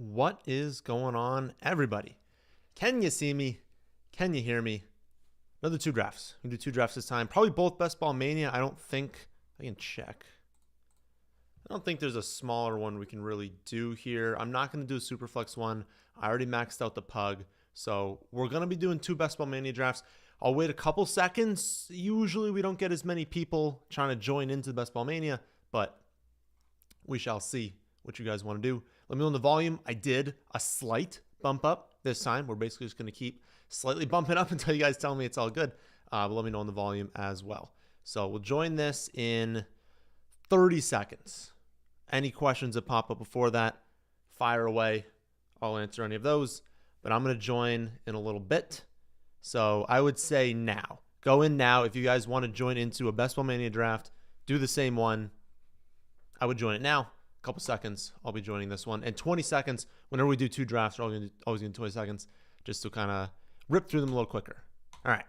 What is going on, everybody? Can you see me? Can you hear me? Another two drafts. We can do two drafts this time. Probably both Best Ball Mania. I can check. I don't think there's a smaller one we can really do here. I'm not going to do a Superflex one. I already maxed out the Pug. So we're going to be doing two Best Ball Mania drafts. I'll wait a couple seconds. Usually we don't get as many people trying to join into the Best Ball Mania, but we shall see what you guys want to do. Let me know the volume. I did a slight bump up this time. We're basically just going to keep slightly bumping up until you guys tell me it's all good. But let me know on the volume as well. So we'll join this in 30 seconds. Any questions that pop up before that, fire away. I'll answer any of those. But I'm going to join in a little bit. So I would say now. Go in now. If you guys want to join into a Best Ball Mania draft, do the same one. I would join it now. Couple seconds, I'll be joining this one. And 20 seconds, whenever we do two drafts, we're always going to do 20 seconds just to kind of rip through them a little quicker. All right.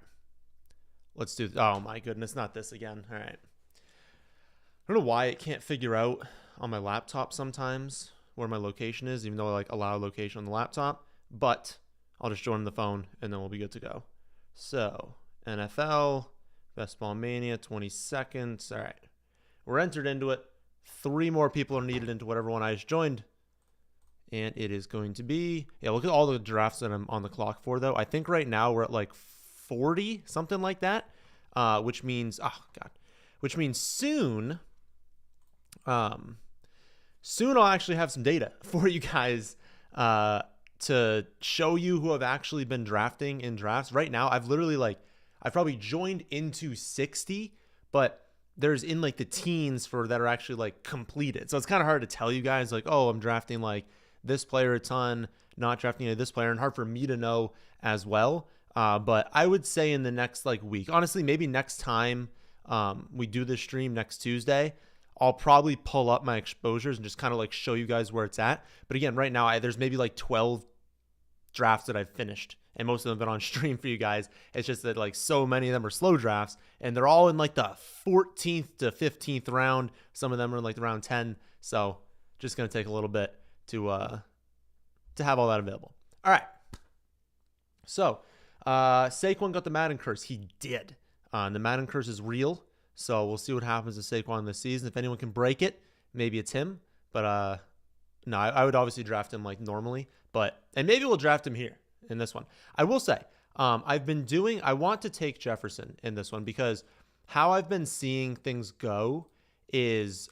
Let's do, oh my goodness, not this again. All right. I don't know why it can't figure out on my laptop sometimes where my location is, even though I allow location on the laptop. But I'll just join the phone and then we'll be good to go. So, NFL, Best Ball Mania, 20 seconds. All right. We're entered into it. 3 more people are needed into whatever one I just joined. And it is going to be, look at all the drafts that I'm on the clock for, though. I think right now we're at 40, something like that, which means, which means soon I'll actually have some data for you guys to show you who have actually been drafting in drafts. Right now, I've literally I've probably joined into 60, but there's in the teens for that are actually completed. So it's kind of hard to tell you guys oh, I'm drafting this player a ton, not drafting this player, and hard for me to know as well. But I would say in the next week, honestly, maybe next time we do this stream next Tuesday, I'll probably pull up my exposures and just kind of show you guys where it's at. But again, right now there's maybe 12 drafts that I've finished, and most of them have been on stream for you guys. It's just that so many of them are slow drafts, and they're all in the 14th to 15th round. Some of them are in the round 10. So just gonna take a little bit to have all that available. All right. So Saquon got the Madden curse. He did. The Madden curse is real. So we'll see what happens to Saquon this season. If anyone can break it, maybe it's him. But no, I would obviously draft him normally. And maybe we'll draft him here in this one. I will say, I want to take Jefferson in this one because how I've been seeing things go is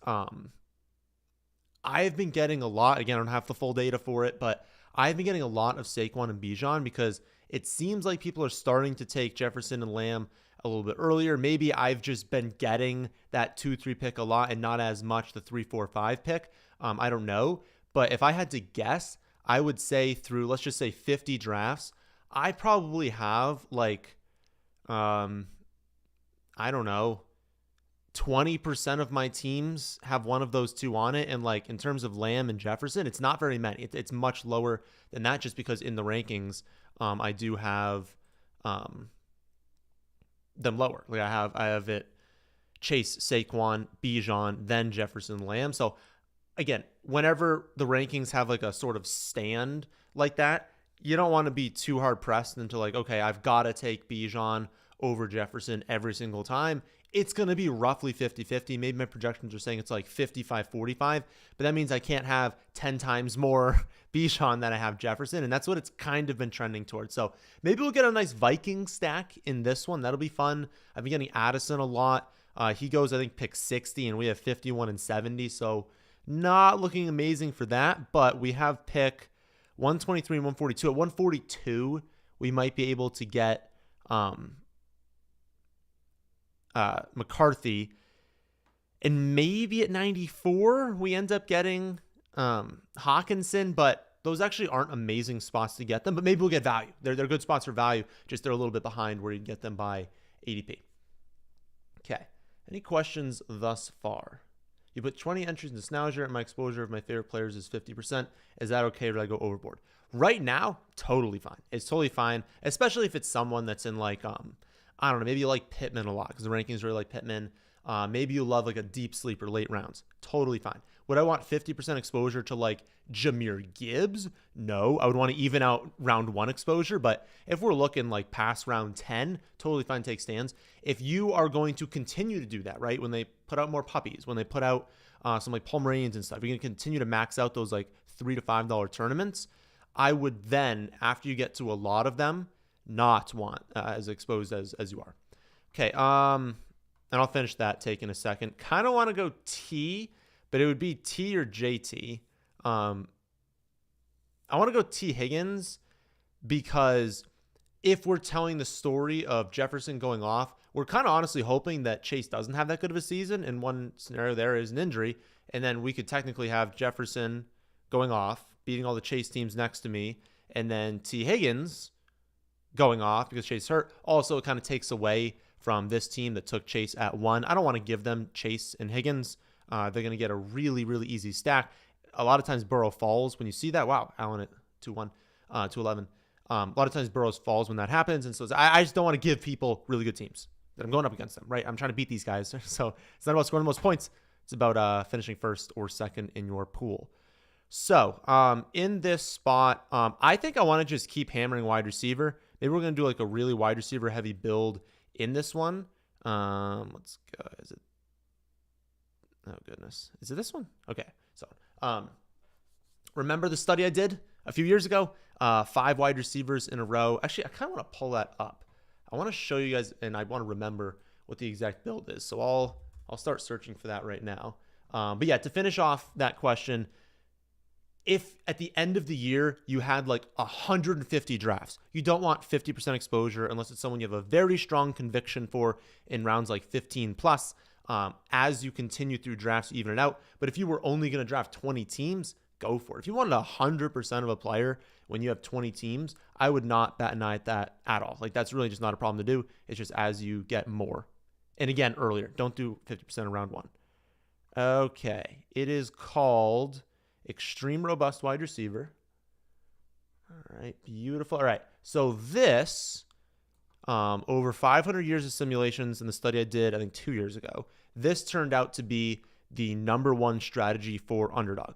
I've been getting a lot. Again, I don't have the full data for it, but I've been getting a lot of Saquon and Bijan because it seems like people are starting to take Jefferson and Lamb a little bit earlier. Maybe I've just been getting that 2-3 pick a lot and not as much the 3-4-5 pick. I don't know. But if I had to guess, I would say through, let's just say 50 drafts, I probably have I don't know, 20% of my teams have one of those two on it. And in terms of Lamb and Jefferson, it's not very many. It's much lower than that just because in the rankings, I do have them lower. I have it Chase, Saquon, Bijan, then Jefferson, Lamb. So again, whenever the rankings have a sort of stand like that, you don't want to be too hard pressed into okay, I've got to take Bijan over Jefferson every single time. It's going to be roughly 50-50. Maybe my projections are saying it's 55-45, but that means I can't have 10 times more Bijan than I have Jefferson, and that's what it's kind of been trending towards. So maybe we'll get a nice Viking stack in this one. That'll be fun. I've been getting Addison a lot. He goes, I think, pick 60, and we have 51 and 70, so not looking amazing for that, but we have pick 123 and 142. At 142, we might be able to get McCarthy, and maybe at 94 we end up getting Hawkinson, but those actually aren't amazing spots to get them, but maybe we'll get value. They're good spots for value, just they're a little bit behind where you'd get them by ADP. Okay, any questions thus far? You put 20 entries in Snauzer, and my exposure of my favorite players is 50%. Is that okay, or did I go overboard? Right now, totally fine. It's totally fine, especially if it's someone that's in I don't know, maybe you like Pittman a lot because the rankings really like Pittman. Maybe you love a deep sleeper late rounds. Totally fine. Would I want 50% exposure to like Jahmyr Gibbs? No, I would want to even out round 1 exposure. But if we're looking like past round 10, totally fine to take stands. If you are going to continue to do that, right? When they put out more puppies, when they put out some like Pomeranians and stuff, you're going to continue to max out those like $3 to $5 tournaments. I would then, after you get to a lot of them, not want as exposed as you are. Okay, and I'll finish that take in a second. Kind of want to go T, but it would be T or JT. I want to go T Higgins because if we're telling the story of Jefferson going off, we're kind of honestly hoping that Chase doesn't have that good of a season. And one scenario there is an injury. And then we could technically have Jefferson going off, beating all the Chase teams next to me, and then T Higgins going off because Chase hurt. Also, it kind of takes away from this team that took Chase at 1. I don't want to give them Chase and Higgins. They're going to get a really, really easy stack. A lot of times Burrow falls when you see that. Wow, Allen at 2-1, 2-11. A lot of times Burrow falls when that happens. And so I just don't want to give people really good teams that I'm going up against them, right? I'm trying to beat these guys. So it's not about scoring the most points. It's about finishing first or second in your pool. So in this spot, I think I want to just keep hammering wide receiver. Maybe we're going to do like a really wide receiver heavy build in this one. Let's go. Is it? Oh, goodness. Is it this one? Okay. So remember the study I did a few years ago? 5 wide receivers in a row. Actually, I kind of want to pull that up. I want to show you guys, and I want to remember what the exact build is. So I'll start searching for that right now. But yeah, to finish off that question, if at the end of the year you had like 150 drafts, you don't want 50% exposure unless it's someone you have a very strong conviction for in rounds like 15 plus. As you continue through drafts, you even it out. But if you were only going to draft 20 teams, go for it. If you wanted 100% of a player when you have 20 teams, I would not bat an eye at that at all. Like that's really just not a problem to do. It's just as you get more. And again, earlier, don't do 50% in round 1. Okay, it is called Extreme Robust Wide Receiver. All right, beautiful. All right, so this, over 500 years of simulations in the study I did, I think 2 years ago, this turned out to be the #1 strategy for Underdog.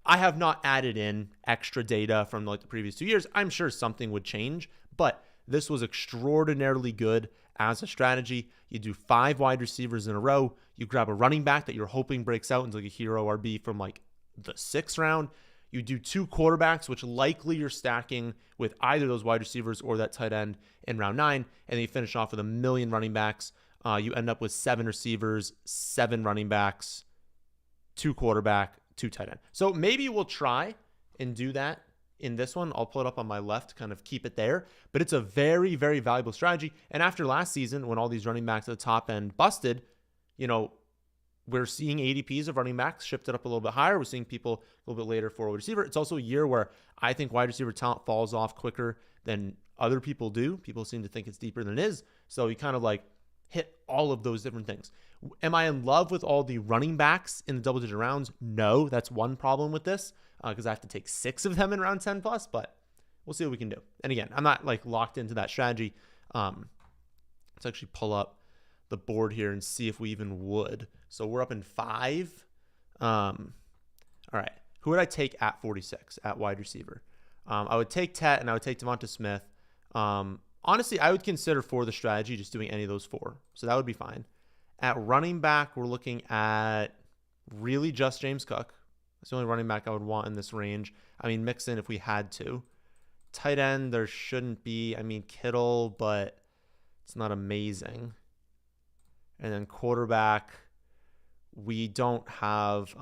I have not added in extra data from like the previous 2 years. I'm sure something would change, but this was extraordinarily good as a strategy. You do 5 wide receivers in a row. You grab a running back that you're hoping breaks out into like a hero RB from like the 6th round. You do 2 quarterbacks, which likely you're stacking with either those wide receivers or that tight end in round 9. And then you finish off with 1 million running backs. You end up with 7 receivers, 7 running backs, 2 quarterback, 2 tight end. So maybe we'll try and do that in this one. I'll pull it up on my left to kind of keep it there. But it's a very, very valuable strategy. And after last season, when all these running backs at the top end busted, we're seeing ADPs of running backs shifted up a little bit higher. We're seeing people a little bit later for wide receiver. It's also a year where I think wide receiver talent falls off quicker than other people do. People seem to think it's deeper than it is. So you kind of like hit all of those different things. Am I in love with all the running backs in the double-digit rounds? No, that's one problem with this because I have to take 6 of them in round 10 plus, but we'll see what we can do. And again, I'm not like locked into that strategy. Let's actually pull up the board here and see if we even would. So we're up in 5. All right. Who would I take at 46 at wide receiver? I would take Tet and I would take Devonta Smith. Honestly, I would consider for the strategy just doing any of those 4. So that would be fine. At running back, we're looking at really just James Cook. That's the only running back I would want in this range. I mean, mix in if we had to. Tight end, there shouldn't be. I mean, Kittle, but it's not amazing. And then quarterback, we don't have,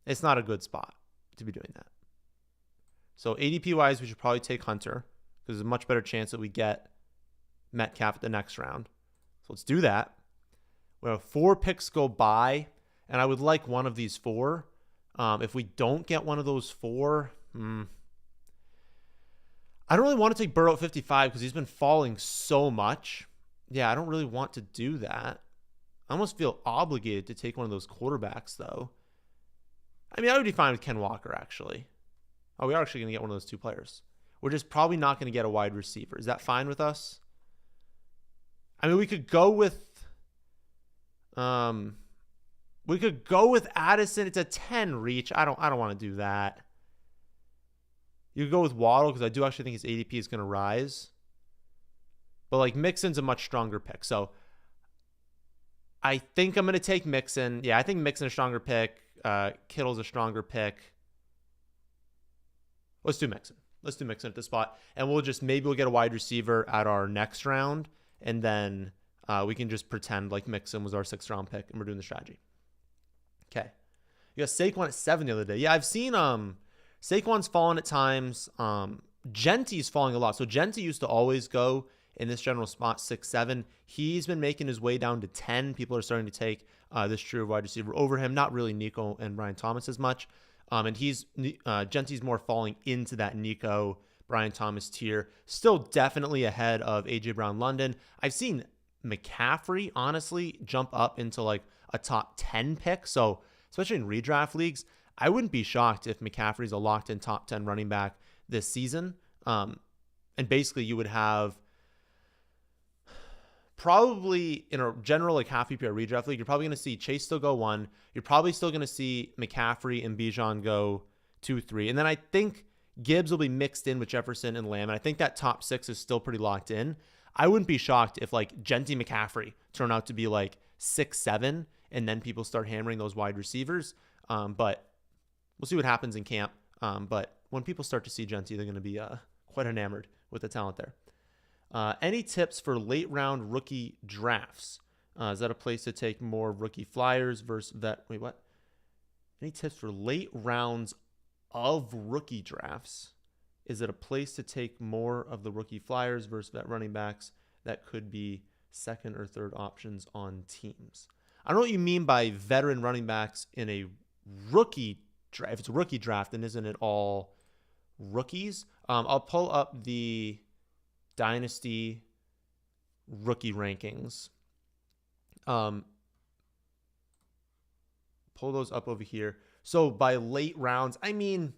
it's not a good spot to be doing that. So ADP-wise, we should probably take Hunter because there's a much better chance that we get Metcalf at the next round. So let's do that. We have 4 picks go by, and I would like one of these 4. If we don't get one of those 4, I don't really want to take Burrow at 55 because he's been falling so much. Yeah, I don't really want to do that. I almost feel obligated to take one of those quarterbacks, though. I mean, I would be fine with Ken Walker, actually. Oh, we are actually going to get one of those 2 players. We're just probably not going to get a wide receiver. Is that fine with us? I mean, we could go with We could go with Addison. It's a 10 reach. I don't want to do that. You could go with Waddle because I do actually think his ADP is going to rise. But like Mixon's a much stronger pick. So I think I'm going to take Mixon. Yeah, I think Mixon's a stronger pick. Kittle's a stronger pick. Let's do Mixon. Let's do Mixon at this spot. And maybe we'll get a wide receiver at our next round. And then we can just pretend like Mixon was our 6th round pick and we're doing the strategy. Okay. You got Saquon at 7 the other day. Yeah, I've seen Saquon's fallen at times. Genti's falling a lot. So Genti used to always go in this general spot 6, 7. He's been making his way down to 10. People are starting to take this true wide receiver over him. Not really Nico and Brian Thomas as much. And Genti's more falling into that Nico, Brian Thomas tier. Still definitely ahead of AJ Brown London. I've seen McCaffrey, honestly, jump up into like a top 10 pick. So especially in redraft leagues, I wouldn't be shocked if McCaffrey's a locked in top 10 running back this season. And basically you would have probably in a general like half PPR redraft league, you're probably going to see Chase still go 1. You're probably still going to see McCaffrey and Bijan go 2, 3. And then I think Gibbs will be mixed in with Jefferson and Lamb. And I think that top 6 is still pretty locked in. I wouldn't be shocked if like Genti McCaffrey turn out to be like 6, 7, and then people start hammering those wide receivers. But we'll see what happens in camp. But when people start to see Genti, they're going to be quite enamored with the talent there. Any tips for late round rookie drafts? Is that a place to take more rookie flyers versus vet? Wait, what? Any tips for late rounds of rookie drafts? Is it a place to take more of the rookie flyers versus vet running backs that could be 2nd or 3rd options on teams? I don't know what you mean by veteran running backs in a rookie draft. If it's a rookie draft, then isn't it all rookies? I'll pull up the Dynasty rookie rankings. Pull those up over here. So by late rounds, I mean,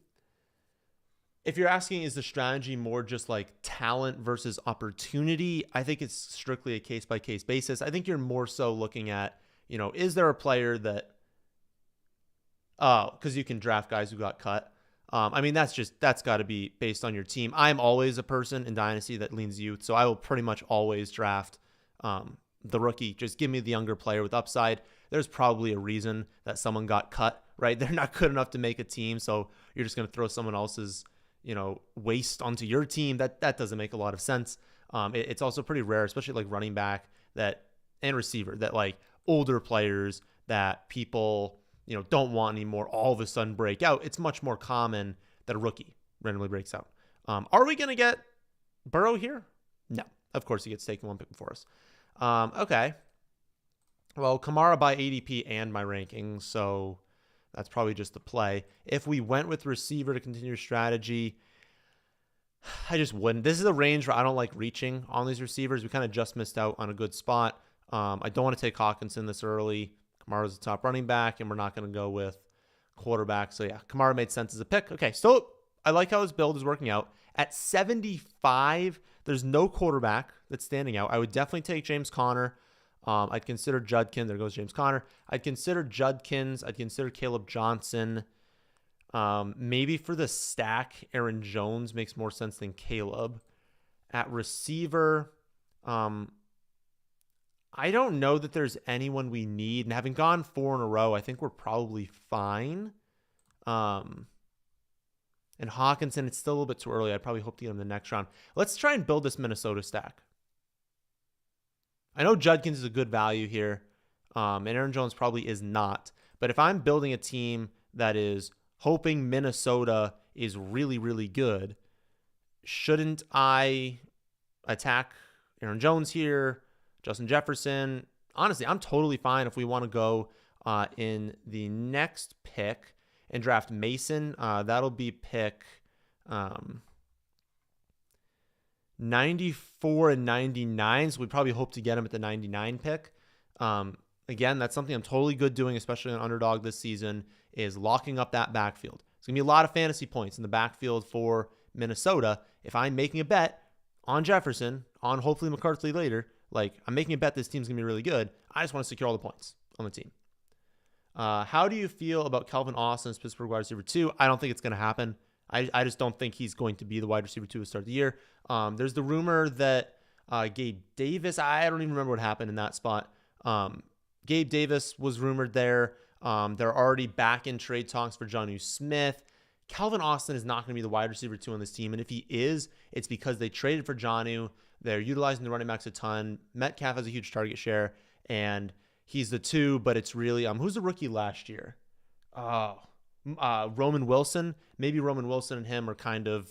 if you're asking, is the strategy more just like talent versus opportunity? I think it's strictly a case-by-case basis. I think you're more so looking at, is there a player that, because you can draft guys who got cut. I mean, that's got to be based on your team. I'm always a person in Dynasty that leans youth, so I will pretty much always draft the rookie. Just give me the younger player with upside. There's probably a reason that someone got cut, right? They're not good enough to make a team, so you're just going to throw someone else's waste onto your team. That doesn't make a lot of sense. It's also pretty rare, especially like running back and receiver, that like older players that people don't want anymore all of a sudden break out. It's much more common that a rookie randomly breaks out. Are we going to get Burrow here? No. Of course he gets taken 1 pick before us. Okay. Well, Kamara by ADP and my rankings, so that's probably just the play. If we went with receiver to continue strategy, I just wouldn't. This is a range where I don't like reaching on these receivers. We kind of just missed out on a good spot. I don't want to take Hawkinson this early. Kamara's the top running back, and we're not going to go with quarterback. So, yeah, Kamara made sense as a pick. Okay, so I like how his build is working out. At 75, there's no quarterback that's standing out. I would definitely take James Conner. I'd consider Judkins. There goes James Conner. I'd consider Judkins. I'd consider Caleb Johnson. Maybe for the stack, Aaron Jones makes more sense than Caleb. At receiver, I don't know that there's anyone we need. And having gone 4 in a row, I think we're probably fine. And Hawkinson, it's still a little bit too early. I'd probably hope to get him the next round. Let's try and build this Minnesota stack. I know Judkins is a good value here, and Aaron Jones probably is not. But if I'm building a team that is hoping Minnesota is really, really good, shouldn't I attack Aaron Jones here, Justin Jefferson? Honestly, I'm totally fine if we want to go in the next pick and draft Mason. That'll be pick 94 and 99. So we probably hope to get him at the 99 pick. Again, that's something I'm totally good doing, especially on Underdog this season, is locking up that backfield. It's going to be a lot of fantasy points in the backfield for Minnesota. If I'm making a bet on Jefferson, on hopefully McCarthy later, like I'm making a bet this team's going to be really good, I just want to secure all the points on the team. How do you feel about Calvin Austin as Pittsburgh wide receiver 2? I don't think it's going to happen. I just don't think he's going to be the wide receiver 2 to start the year. There's the rumor that Gabe Davis, I don't even remember what happened in that spot. Gabe Davis was rumored there. They're already back in trade talks for Jonnu Smith. Calvin Austin is not going to be the wide receiver 2 on this team. And if he is, it's because they traded for Jonnu. They're utilizing the running backs a ton. Metcalf has a huge target share, and he's the 2, but it's really, who's the rookie last year? Roman Wilson. Maybe Roman Wilson and him are kind of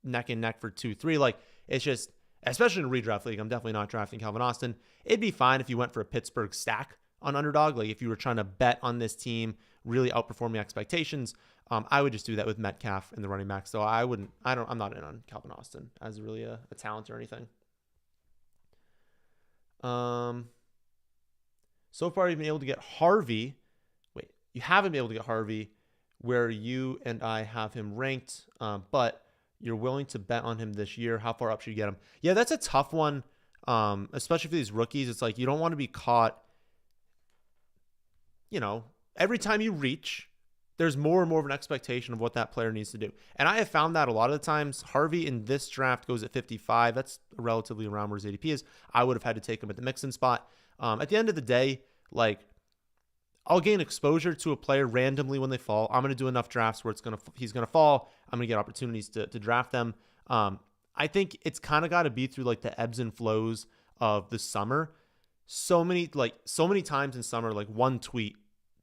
neck and neck for 2-3. Like, it's just, especially in a redraft league, I'm definitely not drafting Calvin Austin. It'd be fine if you went for a Pittsburgh stack on Underdog. Like, if you were trying to bet on this team really outperforming expectations, I would just do that with Metcalf and the running back. So I'm not in on Calvin Austin as really a talent or anything. So far, you've been able to get Harvey. Wait, you haven't been able to get Harvey where you and I have him ranked, but you're willing to bet on him this year. How far up should you get him? Yeah, that's a tough one, especially for these rookies. It's like you don't want to be caught, every time you reach, there's more and more of an expectation of what that player needs to do. And I have found that a lot of the times. Harvey in this draft goes at 55. That's relatively around where his ADP is. I would have had to take him at the Mixon spot. At the end of the day, like, I'll gain exposure to a player randomly when they fall. I'm going to do enough drafts where he's going to fall. I'm going to get opportunities to draft them. I think it's kind of got to be through like the ebbs and flows of the summer. So many times in summer, like one tweet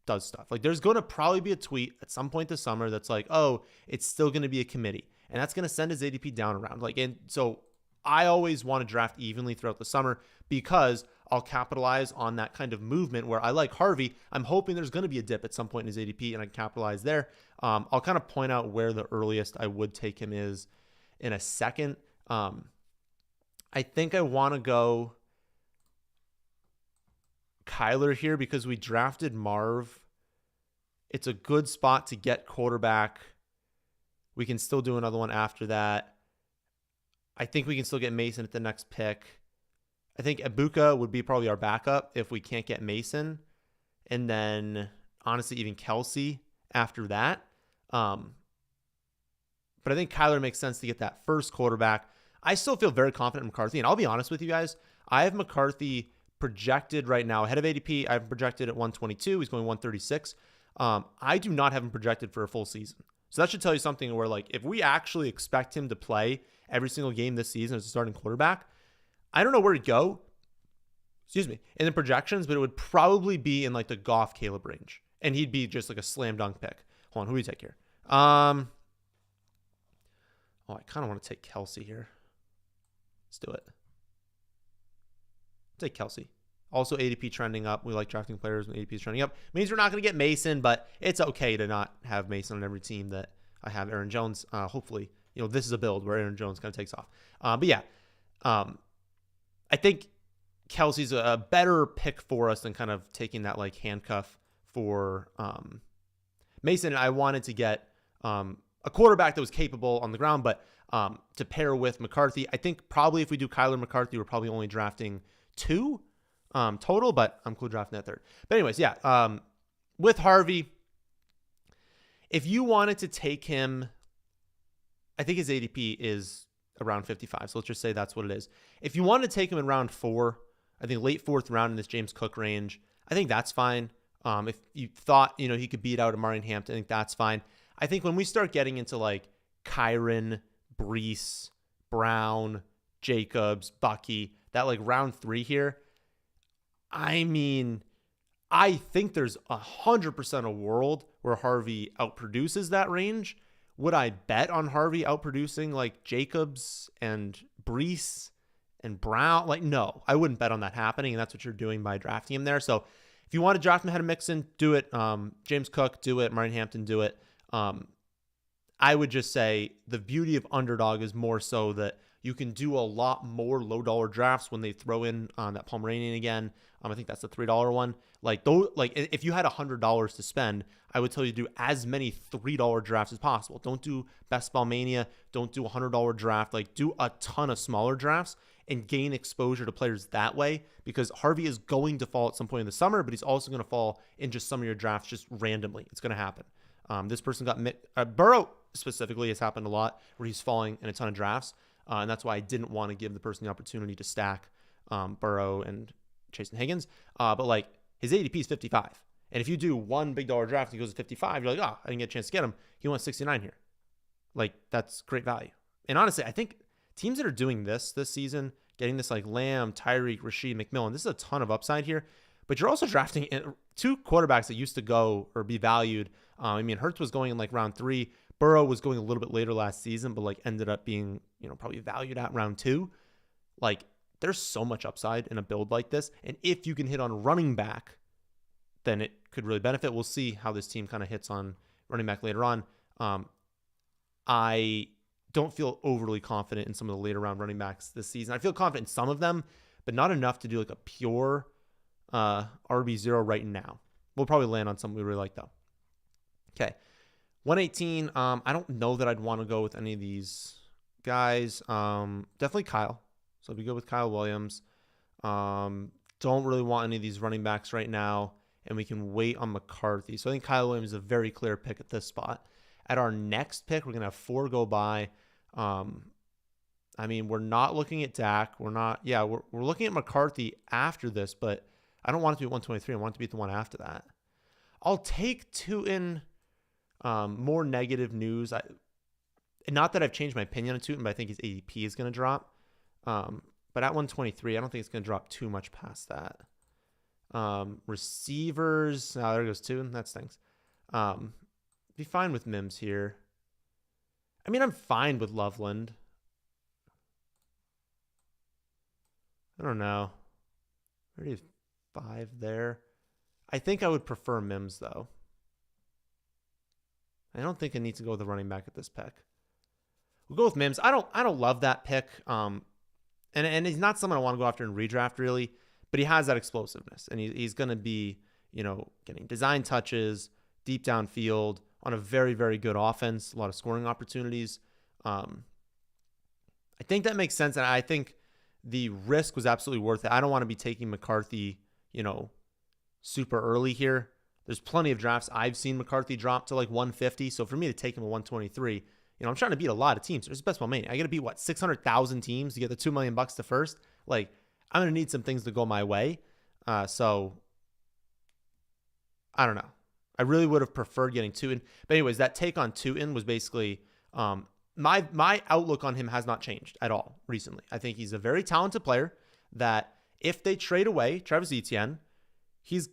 does stuff. Like, there's going to probably be a tweet at some point this summer that's like, oh, it's still going to be a committee, and that's going to send his ADP down around. Like, and so I always want to draft evenly throughout the summer because I'll capitalize on that kind of movement where I like Harvey. I'm hoping there's going to be a dip at some point in his ADP, and I capitalize there. I'll kind of point out where the earliest I would take him is in a second. I think I want to go Kyler here because we drafted Marv. It's a good spot to get quarterback. We can still do another one after that. I think we can still get Mason at the next pick. I think Ibuka would be probably our backup if we can't get Mason. And then, honestly, even Kelsey after that. But I think Kyler makes sense to get that first quarterback. I still feel very confident in McCarthy. And I'll be honest with you guys. I have McCarthy projected right now ahead of ADP. I have him projected at 122. He's going 136. I do not have him projected for a full season. So that should tell you something where, like, if we actually expect him to play every single game this season as a starting quarterback, I don't know where he'd go, in the projections, but it would probably be in like the Goff Caleb range. And he'd be just like a slam dunk pick. Hold on, who do we take here? I kind of want to take Kelsey here. Let's do it. Take Kelsey. Also ADP trending up. We like drafting players when ADP is trending up. Means we're not going to get Mason, but it's okay to not have Mason on every team that I have Aaron Jones. Hopefully, this is a build where Aaron Jones kind of takes off. But yeah, I think Kelsey's a better pick for us than kind of taking that like handcuff for Mason. I wanted to get a quarterback that was capable on the ground, but to pair with McCarthy, I think probably if we do Kyler McCarthy, we're probably only drafting 2 total, but I'm cool drafting that third. But anyways, yeah, with Harvey, if you wanted to take him, I think his ADP is around 55. So let's just say that's what it is. If you want to take him in round 4, I think late 4th round in this James Cook range, I think that's fine. If you thought, he could beat out Amari Hampton, I think that's fine. I think when we start getting into like Kyron, Brees, Brown, Jacobs, Bucky, that like round 3 here, I mean, I think there's 100% a world where Harvey outproduces that range. Would I bet on Harvey outproducing like Jacobs and Brees and Brown? Like, no, I wouldn't bet on that happening. And that's what you're doing by drafting him there. So if you want to draft him ahead of Mixon, do it. James Cook, do it. Martin Hampton, do it. I would just say the beauty of Underdog is more so that you can do a lot more low dollar drafts when they throw in that Pomeranian again. I think that's the $3 one. Like if you had $100 to spend, I would tell you to do as many $3 drafts as possible. Don't do Best Ball Mania. Don't do a $100 draft. Like, do a ton of smaller drafts and gain exposure to players that way, because Harvey is going to fall at some point in the summer, but he's also going to fall in just some of your drafts just randomly. It's going to happen. This person got Burrow specifically has happened a lot where he's falling in a ton of drafts. And that's why I didn't want to give the person the opportunity to stack Burrow and Chase and Higgins. But like his ADP is 55. And if you do one big dollar draft and he goes to 55, you're like, oh, I didn't get a chance to get him. He went 69 here. Like, that's great value. And honestly, I think teams that are doing this season, getting this like Lamb, Tyreek, Rashid, McMillan, this is a ton of upside here. But you're also drafting two quarterbacks that used to go or be valued. I mean, Hurts was going in like round 3. Burrow was going a little bit later last season, but like ended up being, probably valued at round 2. Like, there's so much upside in a build like this. And if you can hit on running back, then it could really benefit. We'll see how this team kind of hits on running back later on. I don't feel overly confident in some of the later round running backs this season. I feel confident in some of them, but not enough to do like a pure RB0 right now. We'll probably land on something we really like though. Okay. 118. I don't know that I'd want to go with any of these guys. Definitely Kyle. So we go with Kyle Williams. Don't really want any of these running backs right now, and we can wait on McCarthy. So I think Kyle Williams is a very clear pick at this spot. At our next pick, we're going to have 4 go by. I mean, we're not looking at Dak. We're looking at McCarthy after this, but I don't want it to be 123. I want it to be the one after that. I'll take Tootin. More negative news. Not that I've changed my opinion on Tootin, but I think his ADP is going to drop. But at 123, I don't think it's going to drop too much past that. Receivers. Oh, there goes Tootin. That stinks. Be fine with Mims here. I mean, I'm fine with Loveland. I don't know. 35 there. I think I would prefer Mims, though. I don't think I need to go with the running back at this pick. We'll go with Mims. I don't love that pick. And he's not someone I want to go after in redraft, really. But he has that explosiveness. And he's going to be, getting design touches, deep downfield, on a very, very good offense, a lot of scoring opportunities. I think that makes sense, and I think the risk was absolutely worth it. I don't want to be taking McCarthy, super early here. There's plenty of drafts I've seen McCarthy drop to like 150, so for me to take him at 123, I'm trying to beat a lot of teams. There's best ball mania. I got to beat 600,000 teams to get the $2 million to first. Like, I'm gonna need some things to go my way. So I don't know. I really would have preferred getting Tootin. But anyways, that take on Tootin was basically my outlook on him has not changed at all recently. I think he's a very talented player that if they trade away Travis Etienne, he's,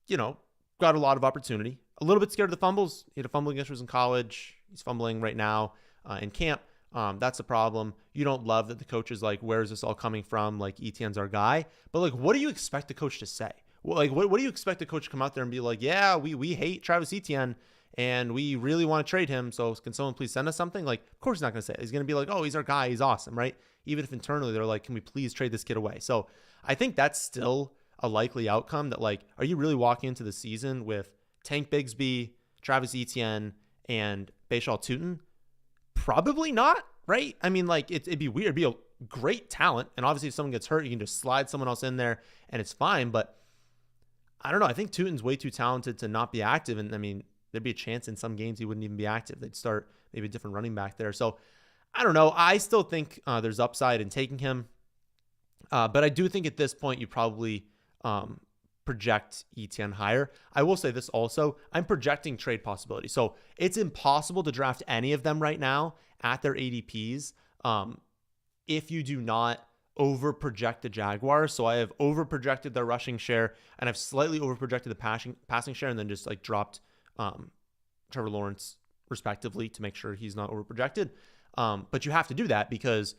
got a lot of opportunity. A little bit scared of the fumbles. He had a fumbling issues in college. He's fumbling right now in camp. That's a problem. You don't love that the coach is like, where is this all coming from? Like, Etienne's our guy. But like, what do you expect the coach to say? Like, what do you expect the coach to come out there and be like, yeah, we hate Travis Etienne and we really want to trade him, so can someone please send us something? Like, of course he's not going to say it. He's going to be like, oh, he's our guy. He's awesome, right? Even if internally they're like, can we please trade this kid away? So I think that's still a likely outcome that, like, are you really walking into the season with Tank Bigsby, Travis Etienne, and Bashal Tootin? Probably not, right? I mean, like, it'd be weird. It'd be a great talent, and obviously if someone gets hurt, you can just slide someone else in there and it's fine, but I don't know. I think Tootin's way too talented to not be active. And I mean, there'd be a chance in some games he wouldn't even be active. They'd start maybe a different running back there. So I don't know. I still think there's upside in taking him. But I do think at this point you probably project Etienne higher. I will say this also. I'm projecting trade possibility. So it's impossible to draft any of them right now at their ADPs if you do not over project the Jaguars. So I have over projected their rushing share and I've slightly over projected the passing share and then just like dropped Trevor Lawrence respectively to make sure he's not over projected. But you have to do that because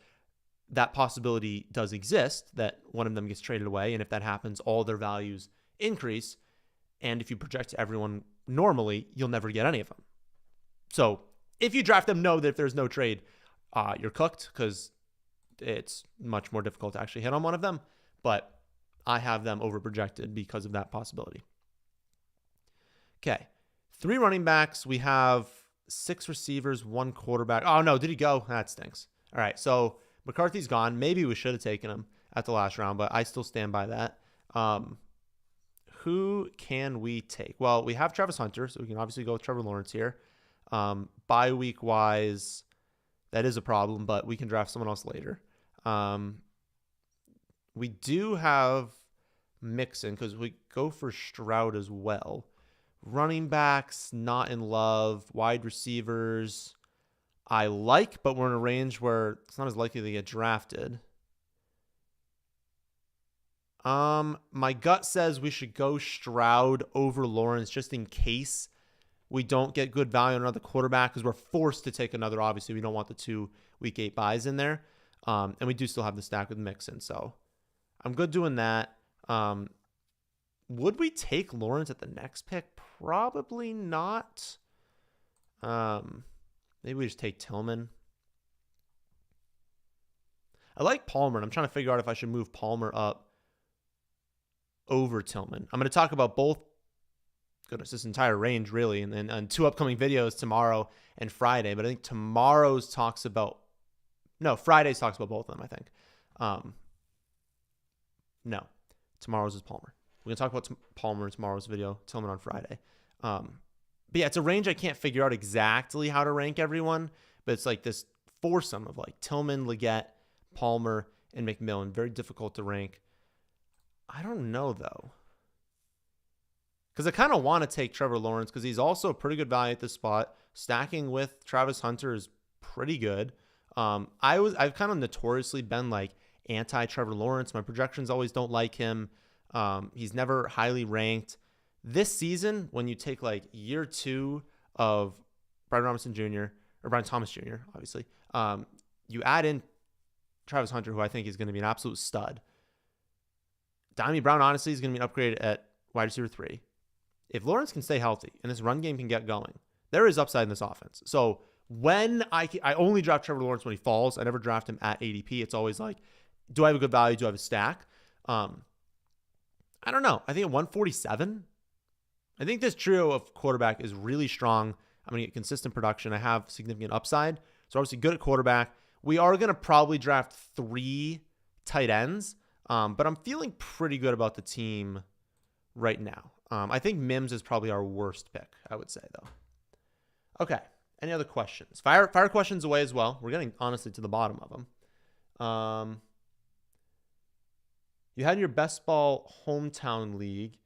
that possibility does exist that one of them gets traded away. And if that happens, all their values increase. And if you project everyone normally, you'll never get any of them. So if you draft them, know that if there's no trade, you're cooked because it's much more difficult to actually hit on one of them, but I have them overprojected because of that possibility. Okay. 3 running backs. We have 6 receivers, 1 quarterback. Oh no, did he go? That stinks. All right. So McCarthy's gone. Maybe we should have taken him at the last round, but I still stand by that. Who can we take? Well, we have Travis Hunter, so we can obviously go with Trevor Lawrence here. Bye week wise, that is a problem, but we can draft someone else later. We do have Mixon because we go for Stroud as well. Running backs, not in love. Wide receivers, I like, but we're in a range where it's not as likely to get drafted. My gut says we should go Stroud over Lawrence just in case we don't get good value on another quarterback because we're forced to take another. Obviously, we don't want the 2 week 8 buys in there. And we do still have the stack with Mixon. So I'm good doing that. Would we take Lawrence at the next pick? Probably not. Maybe we just take Tillman. I like Palmer, and I'm trying to figure out if I should move Palmer up over Tillman. I'm going to talk about both, goodness, this entire range really, and 2 upcoming videos tomorrow and Friday. But I think Friday's talks about both of them, I think. No, tomorrow's is Palmer. We're going to talk about Palmer in tomorrow's video, Tillman on Friday. But yeah, it's a range I can't figure out exactly how to rank everyone, but it's like this foursome of like Tillman, Leggett, Palmer, and McMillan. Very difficult to rank. I don't know, though. Because I kind of want to take Trevor Lawrence because he's also a pretty good value at this spot. Stacking with Travis Hunter is pretty good. I've kind of notoriously been like anti-Trevor Lawrence. My projections always don't like him. He's never highly ranked. This season, when you take like year 2 of Brian Robinson Jr. or Brian Thomas Jr., obviously, you add in Travis Hunter, who I think is going to be an absolute stud. Dimey Brown, honestly, is going to be an upgrade at wide receiver 3. If Lawrence can stay healthy and this run game can get going, there is upside in this offense. So when I only draft Trevor Lawrence when he falls. I never draft him at ADP. It's always like, do I have a good value? Do I have a stack? I don't know. I think at 147, I think this trio of quarterback is really strong. I'm going to get consistent production. I have significant upside. So obviously good at quarterback. We are going to probably draft 3 tight ends. But I'm feeling pretty good about the team right now. I think Mims is probably our worst pick, I would say, though. Okay. Any other questions? Fire questions away as well. We're getting, honestly, to the bottom of them. You had your best ball hometown league.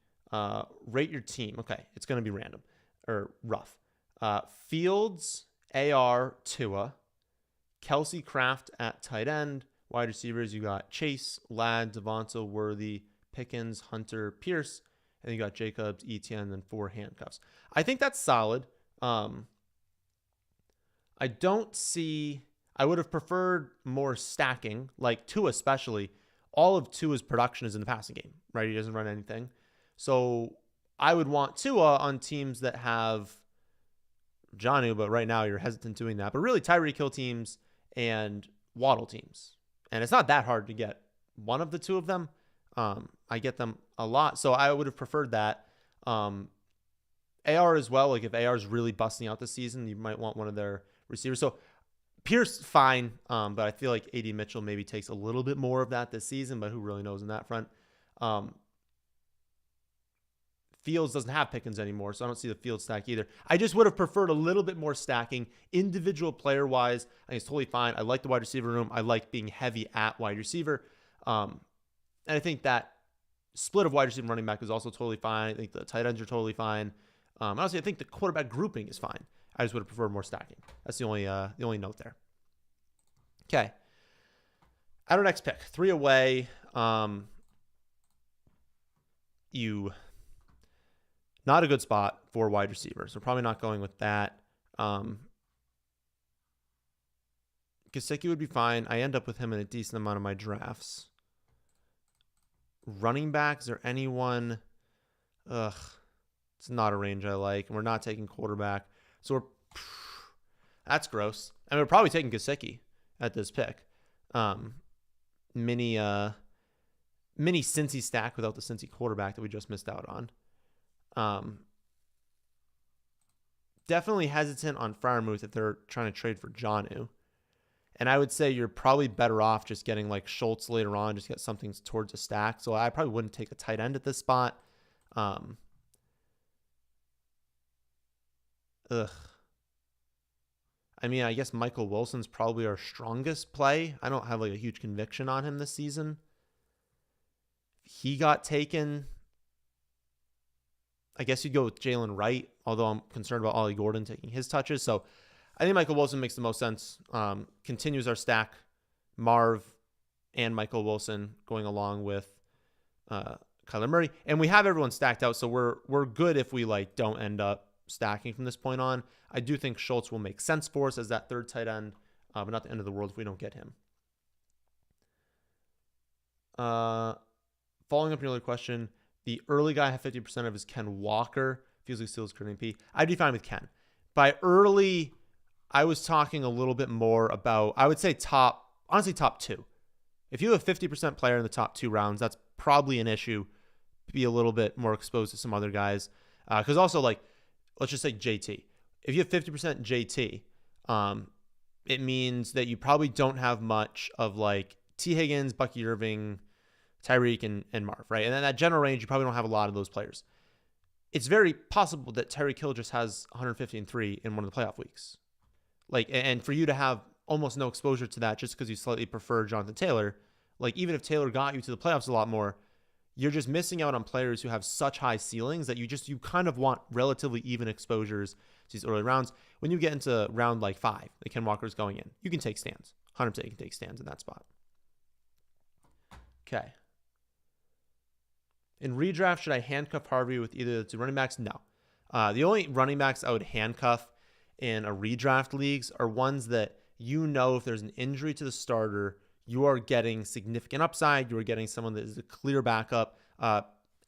Rate your team. Okay. It's going to be random or rough. Fields, AR, Tua. Kelsey Kraft at tight end. Wide receivers, you got Chase, Ladd, Devonta, Worthy, Pickens, Hunter, Pierce, and you got Jacobs, Etienne, and 4 handcuffs. I think that's solid. I would have preferred more stacking, like Tua especially. All of Tua's production is in the passing game, right? He doesn't run anything. So I would want Tua on teams that have Jonnu, but right now you're hesitant doing that. But really Tyreek Hill teams and Waddle teams. And it's not that hard to get one of the 2 of them. I get them a lot. So I would have preferred that. AR as well. Like if AR is really busting out this season, you might want one of their receivers. So Pierce, fine. But I feel like AD Mitchell maybe takes a little bit more of that this season, but who really knows in that front. Fields doesn't have Pickens anymore, so I don't see the Fields stack either. I just would have preferred a little bit more stacking. Individual player-wise, I think it's totally fine. I like the wide receiver room. I like being heavy at wide receiver. And I think that split of wide receiver and running back is also totally fine. I think the tight ends are totally fine. Honestly, I think the quarterback grouping is fine. I just would have preferred more stacking. That's the only note there. Okay. At our next pick, 3 away. Not a good spot for wide receiver, so probably not going with that. Gesicki would be fine. I end up with him in a decent amount of my drafts. Running back, is there anyone? It's not a range I like. And we're not taking quarterback. So that's gross. I mean, we're probably taking Gesicki at this pick. Mini Cincy stack without the Cincy quarterback that we just missed out on. Definitely hesitant on Freiermuth if they're trying to trade for Jonnu. And I would say you're probably better off just getting like Schultz later on, just get something towards a stack. So I probably wouldn't take a tight end at this spot. Ugh. I mean, I guess Michael Wilson's probably our strongest play. I don't have like a huge conviction on him this season. He got taken. I guess you'd go with Jalen Wright, although I'm concerned about Ollie Gordon taking his touches. So I think Michael Wilson makes the most sense. Continues our stack, Marv and Michael Wilson going along with Kyler Murray. And we have everyone stacked out, so we're good if we like don't end up stacking from this point on. I do think Schultz will make sense for us as that third tight end, but not the end of the world if we don't get him. Following up your other question, the early guy I have 50% of is Ken Walker. Feels like steals Courtney P. I'd be fine with Ken. By early, I was talking a little bit more about, I would say top 2. If you have a 50% player in the top 2 rounds, that's probably an issue. Be a little bit more exposed to some other guys. Because also, like, let's just say JT. If you have 50% JT, it means that you probably don't have much of like T. Higgins, Bucky Irving, Tyreek, and Marv, right? And then that general range, you probably don't have a lot of those players. It's very possible that Tyreek Hill just has 150 and 3 in one of the playoff weeks. Like, and for you to have almost no exposure to that just because you slightly prefer Jonathan Taylor, like even if Taylor got you to the playoffs a lot more, you're just missing out on players who have such high ceilings that you kind of want relatively even exposures to these early rounds. When you get into round like 5, like Ken Walker's going in, you can take stands. 100% you can take stands in that spot. Okay. In redraft, should I handcuff Harvey with either of the 2 running backs? No. The only running backs I would handcuff in a redraft leagues are ones that you know if there's an injury to the starter, you are getting significant upside. You are getting someone that is a clear backup.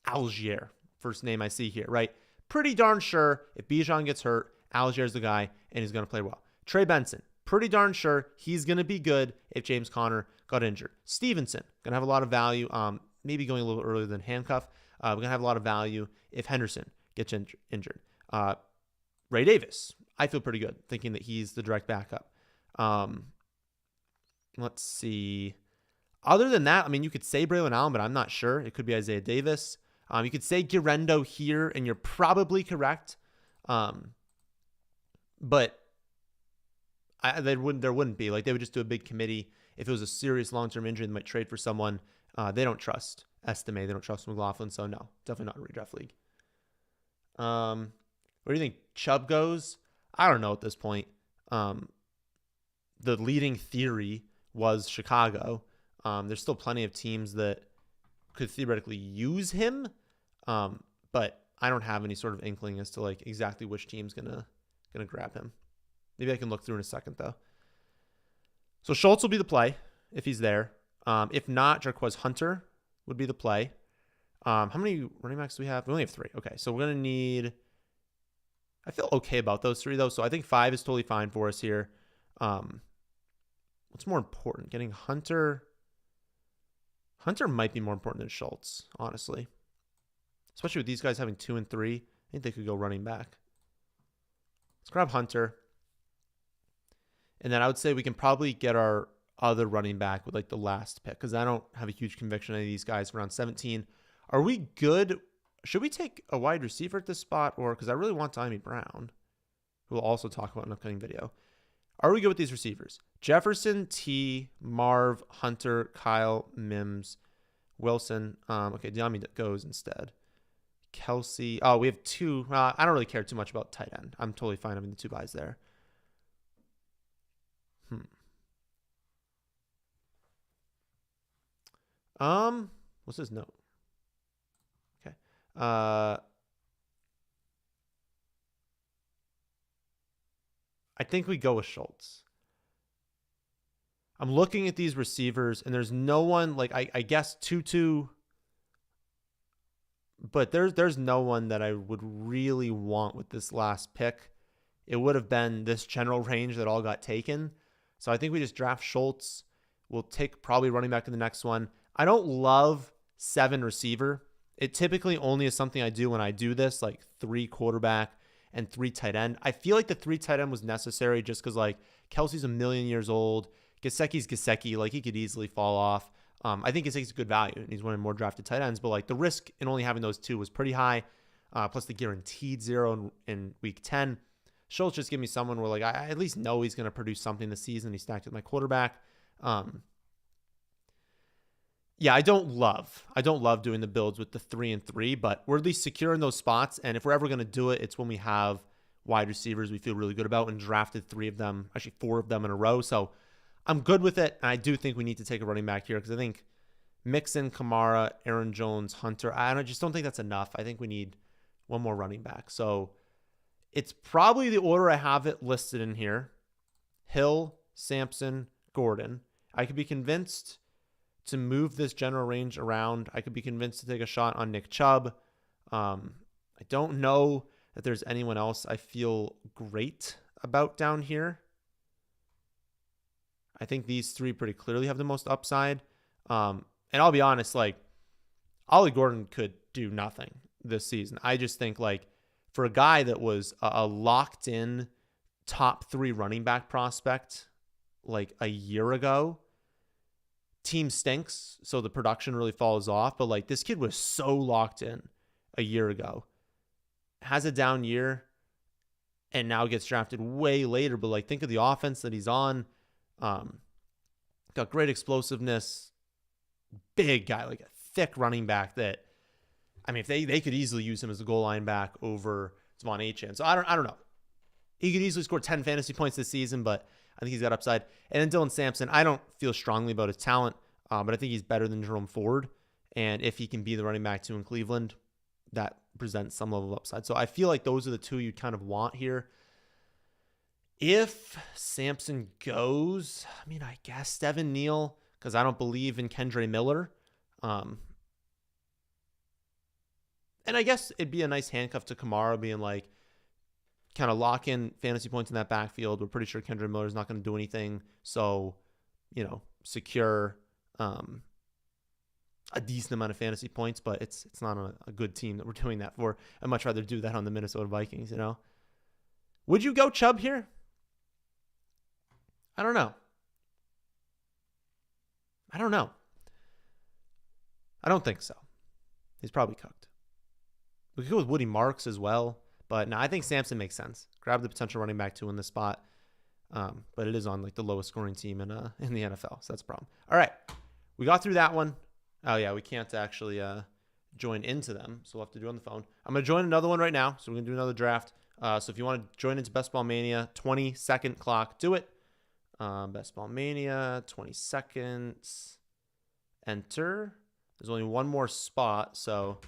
Algier, first name I see here, right? Pretty darn sure if Bijan gets hurt, Algier's the guy, and he's going to play well. Trey Benson, pretty darn sure he's going to be good if James Conner got injured. Stevenson, going to have a lot of value, maybe going a little earlier than handcuff. We're going to have a lot of value if Henderson gets injured. Ray Davis, I feel pretty good thinking that he's the direct backup. Let's see. Other than that, I mean, you could say Braylon Allen, but I'm not sure. It could be Isaiah Davis. You could say Guerrero here, and you're probably correct. But there wouldn't be. Like, they would just do a big committee. If it was a serious long-term injury, they might trade for someone. They don't trust Estime. They don't trust McLaughlin. So, no, definitely not a redraft league. Where do you think Chubb goes? I don't know at this point. The leading theory was Chicago. There's still plenty of teams that could theoretically use him, but I don't have any sort of inkling as to like exactly which team's gonna grab him. Maybe I can look through in a second though. So Schultz will be the play if he's there. If not, Jarquez Hunter would be the play. How many running backs do we have? We only have 3. Okay, so we're gonna need. I feel okay about those 3 though, so I think 5 is totally fine for us here. What's more important? Getting Hunter. Hunter might be more important than Schultz, honestly. Especially with these guys having 2 and 3. I think they could go running back. Let's grab Hunter. And then I would say we can probably get our other running back with like the last pick because I don't have a huge conviction in any of these guys around 17. Are we good? Should we take a wide receiver at this spot? Or because I really want Tommy Brown, who we'll also talk about in an upcoming video. Are we good with these receivers? Jefferson, T, Marv, Hunter, Kyle, Mims, Wilson. Okay, Diami goes instead. Kelsey. Oh, we have 2. I don't really care too much about tight end. I'm totally fine having the 2 guys there. What's his note? Okay. I think we go with Schultz. I'm looking at these receivers, and there's no one like I guess Tutu, but there's no one that I would really want with this last pick. It would have been this general range that all got taken. So I think we just draft Schultz. We'll take probably running back in the next one. I don't love 7 receiver. It typically only is something I do when I do this, like 3 quarterback and 3 tight end. I feel like the 3 tight end was necessary just because like Kelsey's a million years old. Gesicki's Gesicki. Like, he could easily fall off. I think Gesicki's a good value, and he's one of the more drafted tight ends. But, like, the risk in only having those two was pretty high, plus the guaranteed 0 in week 10. Schultz just give me someone where, like, I at least know he's going to produce something this season. He's stacked with my quarterback. Yeah, I don't love doing the builds with the 3 and 3, but we're at least secure in those spots. And if we're ever going to do it, it's when we have wide receivers we feel really good about and drafted 3 of them, actually 4 of them in a row. So I'm good with it. And I do think we need to take a running back here because I think Mixon, Kamara, Aaron Jones, Hunter, I just don't think that's enough. I think we need one more running back. So it's probably the order I have it listed in here. Hill, Sampson, Gordon. I could be convinced to move this general range around. I could be convinced to take a shot on Nick Chubb. I don't know that there's anyone else I feel great about down here. I think these 3 pretty clearly have the most upside. And I'll be honest, like, Ollie Gordon could do nothing this season. I just think, like, for a guy that was a locked in top 3 running back prospect like a year ago, team stinks, so the production really falls off. But, like, this kid was so locked in a year ago, has a down year, and now gets drafted way later. But, like, think of the offense that he's on. Got great explosiveness, big guy, like a thick running back that, I mean, if they could easily use him as a goal line back over Devon Achane. So I don't know. He could easily score 10 fantasy points this season, but I think he's got upside. And then Dylan Sampson, I don't feel strongly about his talent, but I think he's better than Jerome Ford. And if he can be the running back 2 in Cleveland, that presents some level of upside. So I feel like those are the 2 you'd kind of want here. If Sampson goes, I mean, I guess Devin Neal, because I don't believe in Kendre Miller. And I guess it'd be a nice handcuff to Kamara, being like, kind of lock in fantasy points in that backfield. We're pretty sure Kendre Miller is not going to do anything. So, secure a decent amount of fantasy points, but it's not a good team that we're doing that for. I'd much rather do that on the Minnesota Vikings, Would you go Chubb here? I don't know. I don't think so. He's probably cooked. We could go with Woody Marks as well. But no, I think Sampson makes sense. Grab the potential running back 2 in this spot. But it is on, like, the lowest scoring team in the NFL. So that's a problem. All right. We got through that one. Oh, yeah. We can't actually join into them. So we'll have to do it on the phone. I'm going to join another one right now. So we're going to do another draft. So if you want to join into Best Ball Mania, 20-second clock. Do it. Best Ball Mania, 20 seconds. Enter. There's only one more spot, so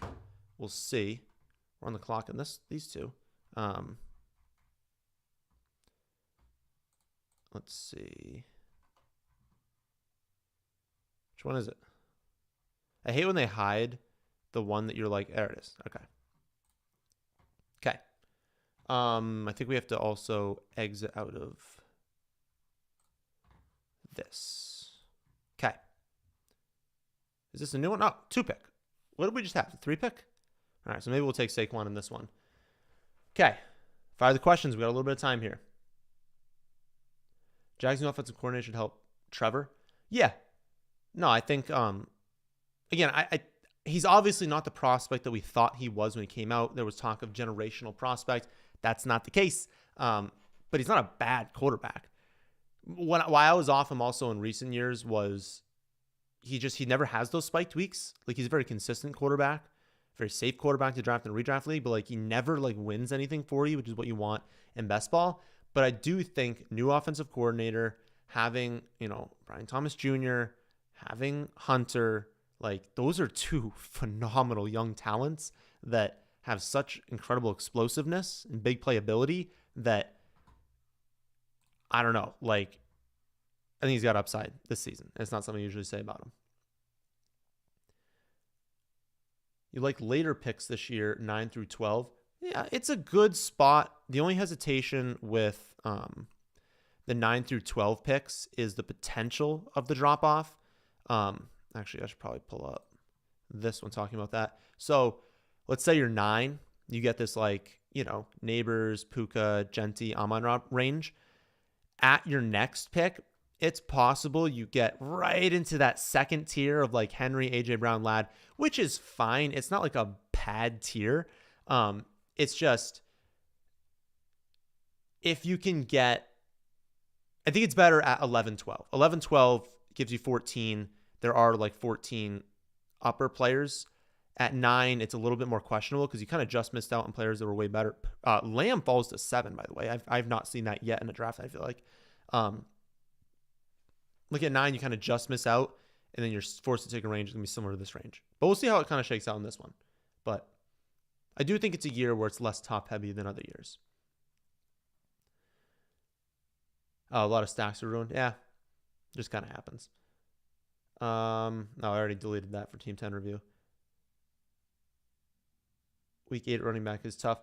we'll see. We're on the clock in these 2. Let's see. Which one is it? I hate when they hide the one that you're like, there it is. Okay. I think we have to also exit out of this. Okay. Is this a new one? Oh, 2-pick. What did we just have? A 3-pick? All right, so maybe we'll take Saquon in this one. Okay. Fire the questions. We got a little bit of time here. Jags' new offensive coordinator should help Trevor. Yeah. No, I think, again, he's obviously not the prospect that we thought he was when he came out. There was talk of generational prospect. That's not the case. But he's not a bad quarterback. Why I was off him also in recent years was he never has those spiked weeks. Like, he's a very consistent quarterback, very safe quarterback to draft in a redraft league, but, like, he never, like, wins anything for you, which is what you want in best ball. But I do think new offensive coordinator, having, Brian Thomas Jr., having Hunter, like, those are 2 phenomenal young talents that have such incredible explosiveness and big playability that, I don't know, like, I think he's got upside this season. It's not something I usually say about him. You like later picks this year, 9 through 12. Yeah, it's a good spot. The only hesitation with the 9 through 12 picks is the potential of the drop-off. Actually, I should probably pull up this one talking about that. So let's say you're 9. You get this, like, Neighbors, Puka, Genti, Amon-Ra range. At your next pick, it's possible you get right into that second tier of like Henry, AJ Brown, Ladd, which is fine. It's not like a bad tier. It's just if you can get, I think it's better at 11, 12. 11, 12 gives you 14. There are like 14 upper players. At 9, it's a little bit more questionable because you kind of just missed out on players that were way better. Lamb falls to 7, by the way. I've not seen that yet in a draft, I feel like. Look at 9, you kind of just miss out, and then you're forced to take a range. It's going to be similar to this range. But we'll see how it kind of shakes out in this one. But I do think it's a year where it's less top-heavy than other years. A lot of stacks are ruined. Yeah, just kind of happens. No, I already deleted that for Team 10 review. Week 8 running back is tough.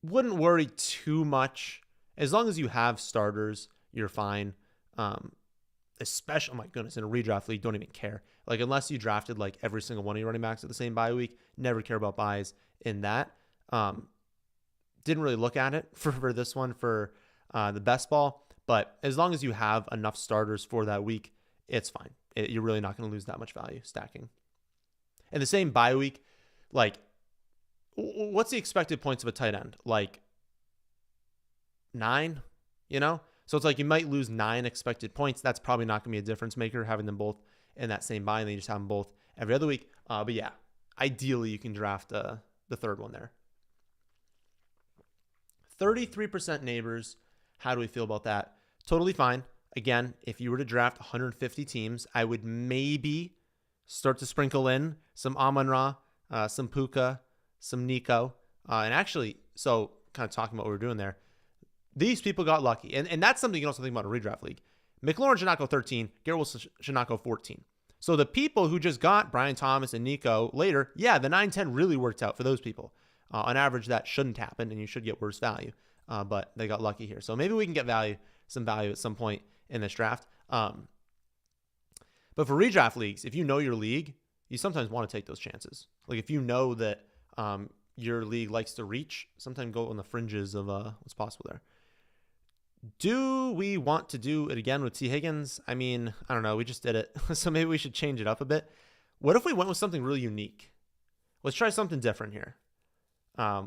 Wouldn't worry too much. As long as you have starters, you're fine. Especially, oh my goodness, in a redraft league, don't even care. Like, unless you drafted like every single one of your running backs at the same bye week, never care about buys in that. Didn't really look at it for this one for the best ball. But as long as you have enough starters for that week, it's fine. You're really not going to lose that much value stacking. And the same bye week, like, what's the expected points of a tight end? Like 9, you know? So it's like you might lose 9 expected points. That's probably not going to be a difference maker having them both in that same bye, and then you just have them both every other week. But yeah, ideally you can draft the third one there. 33% neighbors. How do we feel about that? Totally fine. Again, if you were to draft 150 teams, I would maybe start to sprinkle in some Amon-Ra, some Puka, some Nico. And actually, so kind of talking about what we're doing there, these people got lucky. And that's something you can also think about in a redraft league. McLaurin should not go 13. Garrett Wilson should not go 14. So the people who just got Brian Thomas and Nico later, yeah, the 9-10 really worked out for those people. On average, that shouldn't happen, and you should get worse value. But they got lucky here. So maybe we can get some value at some point in this draft. But for redraft leagues, if you know your league, you sometimes want to take those chances. Like if you know that your league likes to reach, sometimes go on the fringes of what's possible there. Do we want to do it again with T. Higgins? I mean, I don't know. We just did it. So maybe we should change it up a bit. What if we went with something really unique? Let's try something different here.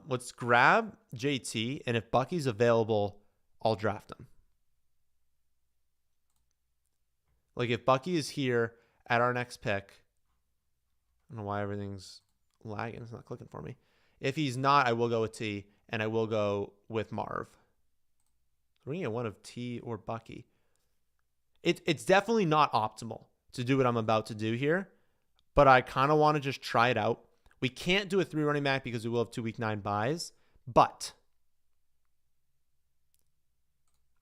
Let's grab JT, and if Bucky's available, I'll draft him. Like if Bucky is here at our next pick, I don't know why everything's lagging. It's not clicking for me. If he's not, I will go with T, and I will go with Marv. We're going to get one of T or Bucky. It's definitely not optimal to do what I'm about to do here, but I kind of want to just try it out. We can't do a 3 running back because we will have 2 week 9 buys, but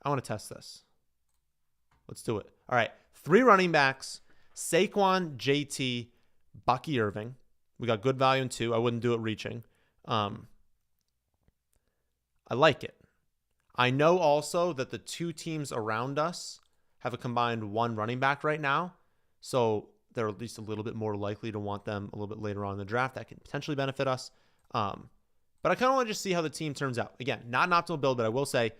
I want to test this. Let's do it. All right, 3 running backs, Saquon, JT, Bucky Irving. We got good value in 2. I wouldn't do it reaching. I like it. I know also that the 2 teams around us have a combined 1 running back right now, so they're at least a little bit more likely to want them a little bit later on in the draft. That can potentially benefit us. But I kind of want to just see how the team turns out. Again, not an optimal build, but I will say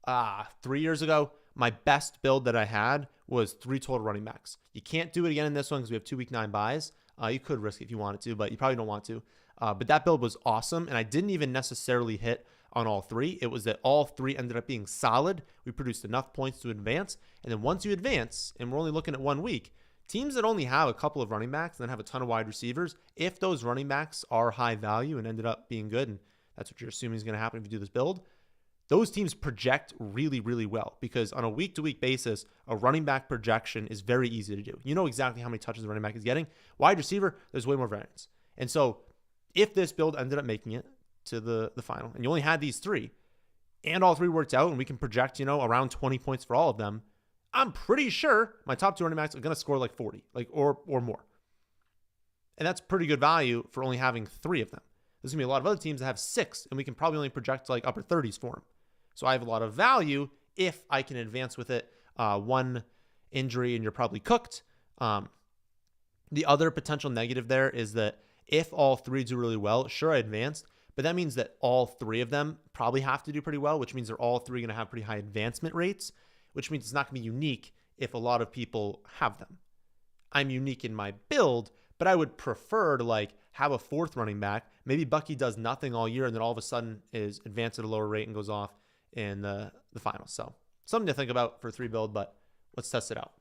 3 years ago, my best build that I had was 3 total running backs. You can't do it again in this one because we have 2 week 9 buys. You could risk it if you wanted to, but you probably don't want to. But that build was awesome, and I didn't even necessarily hit on all 3. It was that all 3 ended up being solid. We produced enough points to advance. And then once you advance, and we're only looking at 1 week, teams that only have a couple of running backs and then have a ton of wide receivers, if those running backs are high value and ended up being good, and that's what you're assuming is going to happen if you do this build, those teams project really, really well because on a week-to-week basis, a running back projection is very easy to do. You know exactly how many touches the running back is getting. Wide receiver, there's way more variance. And so if this build ended up making it to the final, and you only had these 3, and all 3 worked out, and we can project, around 20 points for all of them, I'm pretty sure my top 2 running backs are going to score like 40, or more. And that's pretty good value for only having 3 of them. There's going to be a lot of other teams that have 6, and we can probably only project like upper 30s for them. So I have a lot of value if I can advance with it. 1 injury and you're probably cooked. The other potential negative there is that if all 3 do really well, sure, I advanced, but that means that all 3 of them probably have to do pretty well, which means they're all 3 going to have pretty high advancement rates, which means it's not going to be unique if a lot of people have them. I'm unique in my build, but I would prefer to like have a fourth running back. Maybe Bucky does nothing all year and then all of a sudden is advanced at a lower rate and goes off in the finals. So something to think about for 3 build, but let's test it out.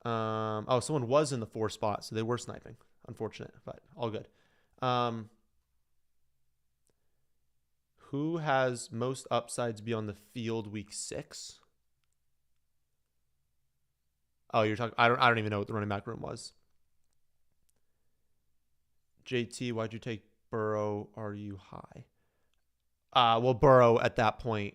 Oh, someone was in the 4 spot, so they were sniping. Unfortunate, but all good. Who has most upside to be on the field week 6? Oh, you're talking. I don't even know what the running back room was. JT, why'd you take Burrow? Are you high? Well, Burrow at that point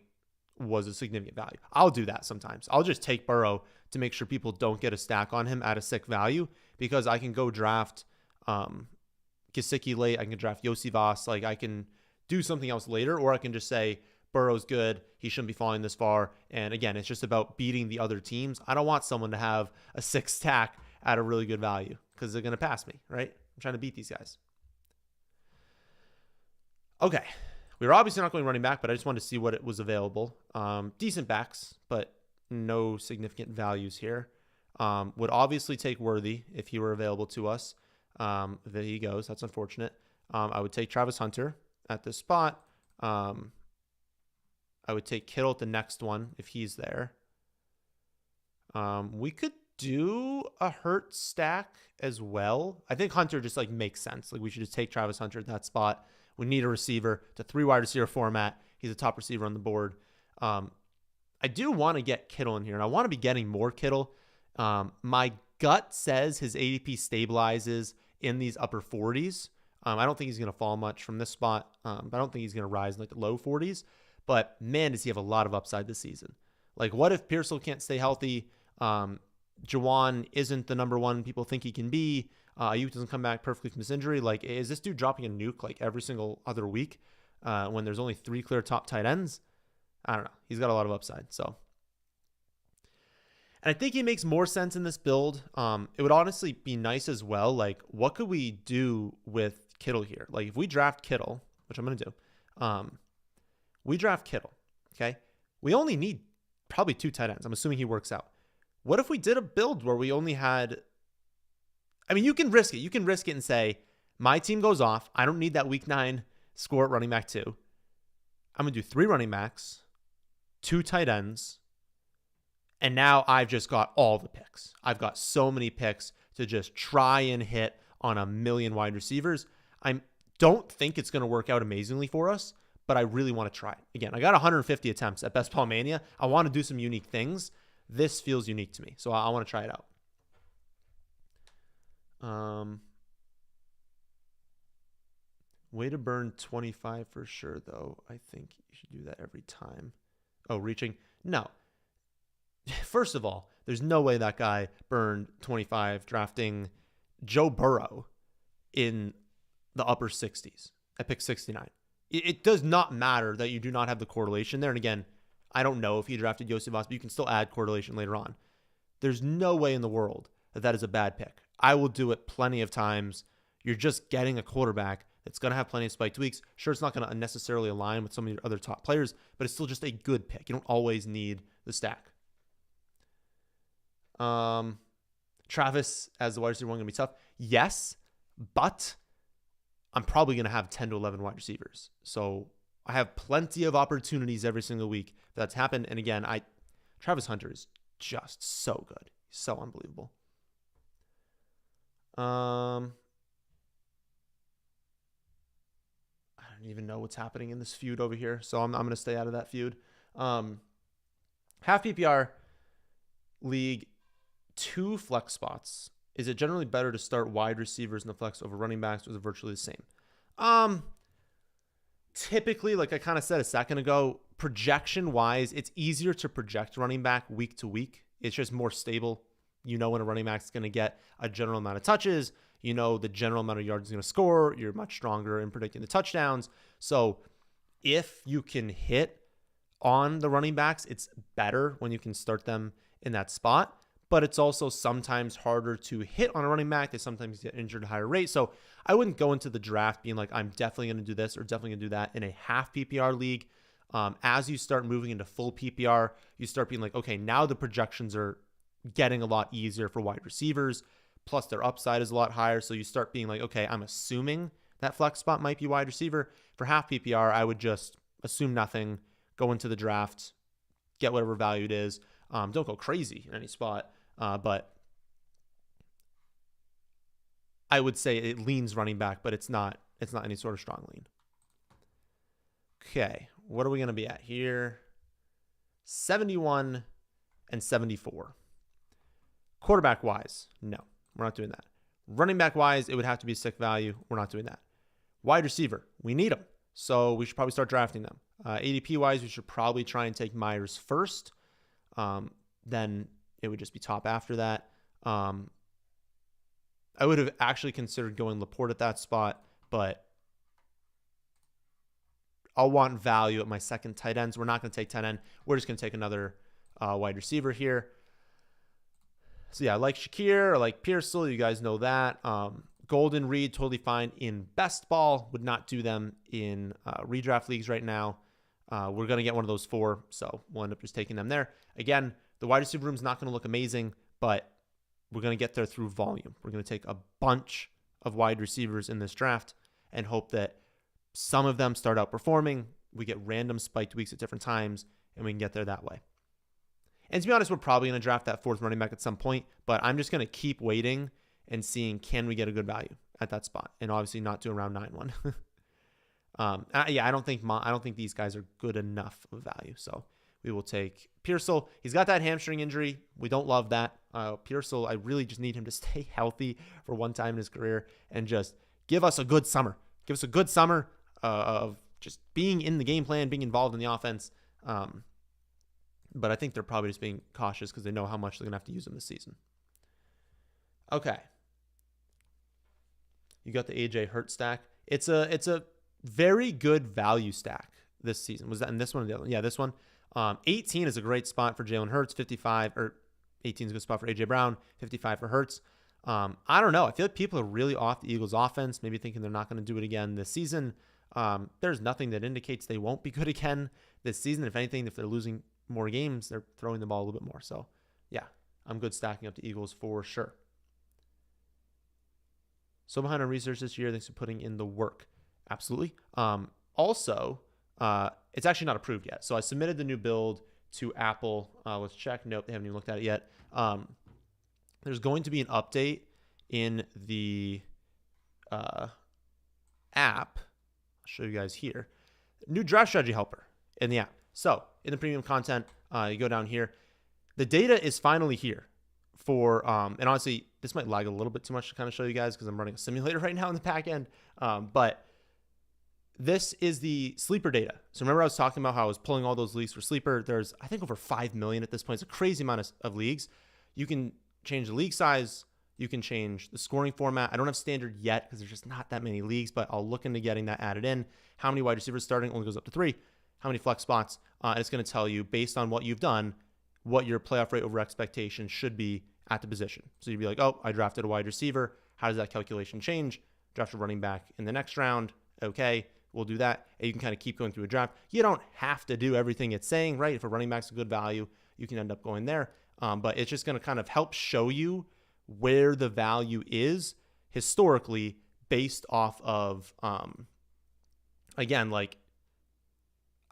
was a significant value. I'll do that sometimes. I'll just take Burrow to make sure people don't get a stack on him at a sick value, because I can go draft Gesicki late. I can draft Yosivas. Like, I can do something else later, or I can just say Burrow's good. He shouldn't be falling this far. And again, it's just about beating the other teams. I don't want someone to have a 6 stack at a really good value because they're going to pass me, right? I'm trying to beat these guys. Okay. We were obviously not going running back, but I just wanted to see what it was available. Decent backs, but no significant values here. Would obviously take Worthy if he were available to us. There he goes. That's unfortunate. I would take Travis Hunter at this spot. I would take Kittle at the next one if he's there. We could do a Hurt stack as well. I think Hunter just like makes sense. Like, we should just take Travis Hunter at that spot. We need a receiver. It's a 3 wide receiver format. He's a top receiver on the board. I do want to get Kittle in here, and I want to be getting more Kittle. My gut says his ADP stabilizes in these upper 40s. I don't think he's going to fall much from this spot. But I don't think he's going to rise in like the low 40s. But man, does he have a lot of upside this season. Like, what if Pearsall can't stay healthy? Jawan isn't the number 1 people think he can be. Ayuk doesn't come back perfectly from this injury. Like, is this dude dropping a nuke like every single other week when there's only 3 clear top tight ends? I don't know. He's got a lot of upside. So, and I think he makes more sense in this build. It would honestly be nice as well. Like, what could we do with Kittle here? Like, if we draft Kittle, which I'm going to do, we draft Kittle, okay? We only need probably 2 tight ends. I'm assuming he works out. What if we did a build where we only had, I mean, you can risk it. You can risk it and say, my team goes off. I don't need that week 9 score at running back 2. I'm going to do 3 running backs, 2 tight ends, and now I've just got all the picks. I've got so many picks to just try and hit on a million wide receivers. I don't think it's going to work out amazingly for us, but I really want to try it. Again, I got 150 attempts at Best Ball Mania. I want to do some unique things. This feels unique to me, so I want to try it out. Way to burn 25 for sure, though. I think you should do that every time. Oh, reaching? No. First of all, there's no way that guy burned 25 drafting Joe Burrow in the upper 60s at pick 69. It does not matter that you do not have the correlation there. And again, I don't know if he drafted Yosivas, but you can still add correlation later on. There's no way in the world that that is a bad pick. I will do it plenty of times. You're just getting a quarterback that's going to have plenty of spiked weeks. Sure, it's not going to necessarily align with some of your other top players, but it's still just a good pick. You don't always need the stack. Travis as the wide receiver one going to be tough. Yes, but I'm probably going to have 10 to 11 wide receivers. So I have plenty of opportunities every single week that's happened. And again, Travis Hunter is just so good. So unbelievable. I don't even know what's happening in this feud over here. So I'm going to stay out of that feud. Half PPR league, 2 flex spots. Is it generally better to start wide receivers in the flex over running backs, or is it virtually the same? Typically, like I kind of said a second ago, projection wise, it's easier to project running back week to week. It's just more stable. You know when a running back is going to get a general amount of touches. You know the general amount of yards he's going to score. You're much stronger in predicting the touchdowns. So if you can hit on the running backs, it's better when you can start them in that spot. But it's also sometimes harder to hit on a running back. They sometimes get injured at a higher rate. So I wouldn't go into the draft being like, I'm definitely going to do this or definitely going to do that in a half PPR league. As you start moving into full PPR, you start being like, okay, now the projections are getting a lot easier for wide receivers. Plus their upside is a lot higher. So you start being like, okay, I'm assuming that flex spot might be wide receiver. For half PPR, I would just assume nothing, go into the draft, get whatever value it is. Don't go crazy in any spot, but I would say it leans running back, but it's not any sort of strong lean. Okay, what are we going to be at here? 71 and 74. Quarterback wise, no, we're not doing that. Running back wise, it would have to be a sick value. We're not doing that. Wide receiver, we need them, so we should probably start drafting them. ADP wise, we should probably try and take Myers first. Then it would just be top after that. I would have actually considered going Laporte at that spot, but I'll want value at my second tight ends. We're not going to take tight end. We're just going to take another wide receiver here. So yeah, I like Shakir, I like Pearsall. You guys know that. Golden Reed, totally fine in best ball. Would not do them in redraft leagues right now. We're going to get one of those 4, so we'll end up just taking them there. Again, the wide receiver room is not going to look amazing, but we're going to get there through volume. We're going to take a bunch of wide receivers in this draft and hope that some of them start outperforming. We get random spiked weeks at different times, and we can get there that way. And to be honest, we're probably going to draft that 4th running back at some point, but I'm just going to keep waiting and seeing, can we get a good value at that spot, and obviously not do a round 9 one. Yeah, I don't think these guys are good enough of value. So we will take Pearsall. He's got that hamstring injury. We don't love that. Pearsall, I really just need him to stay healthy for one time in his career and just give us a good summer. Give us a good summer of just being in the game plan, being involved in the offense. But I think they're probably just being cautious because they know how much they're going to have to use him this season. Okay. You got the AJ Hurt stack. It's a very good value stack this season. Was that in this one or the other one? Yeah, this one. 18 is a great spot for Jalen Hurts. 55 or 18 is a good spot for AJ Brown. 55 for Hurts. I don't know. I feel like people are really off the Eagles offense, maybe thinking they're not going to do it again this season. There's nothing that indicates they won't be good again this season. If anything, if they're losing more games, they're throwing the ball a little bit more. So yeah, I'm good stacking up the Eagles for sure. So behind on research this year, thanks for putting in the work. Absolutely. Also, it's actually not approved yet. So I submitted the new build to Apple. Let's check. Nope, they haven't even looked at it yet. There's going to be an update in the app. I'll show you guys here. New draft strategy helper in the app. So in the premium content, you go down here. The data is finally here for, and honestly, this might lag a little bit too much to kind of show you guys because I'm running a simulator right now in the back end. But this is the sleeper data. So remember I was talking about how I was pulling all those leagues for sleeper. There's, I think, over 5 million at this point. It's a crazy amount of leagues. You can change the league size. You can change the scoring format. I don't have standard yet because there's just not that many leagues, but I'll look into getting that added in. How many wide receivers starting? Only goes up to 3. How many flex spots? And it's going to tell you, based on what you've done, what your playoff rate over expectation should be at the position. So you'd be like, oh, I drafted a wide receiver. How does that calculation change? Draft a running back in the next round. Okay, we'll do that. And you can kind of keep going through a draft. You don't have to do everything it's saying, right? If a running back's a good value, you can end up going there. But it's just going to kind of help show you where the value is historically based off of, again, like,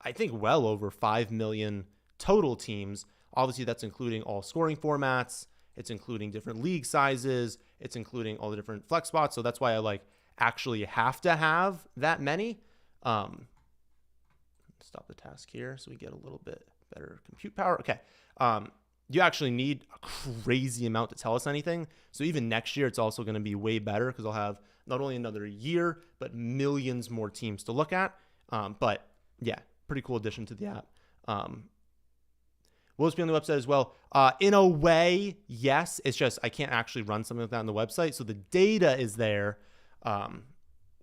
I think well over 5 million total teams. Obviously, that's including all scoring formats. It's including different league sizes. It's including all the different flex spots. So that's why I actually have to have that many. Stop the task here so we get a little bit better compute power. Okay. You actually need a crazy amount to tell us anything. So even next year, it's also going to be way better because I'll have not only another year, but millions more teams to look at. But yeah, pretty cool addition to the app. Will this be on the website as well? In a way, yes. It's just I can't actually run something like that on the website. So the data is there. Not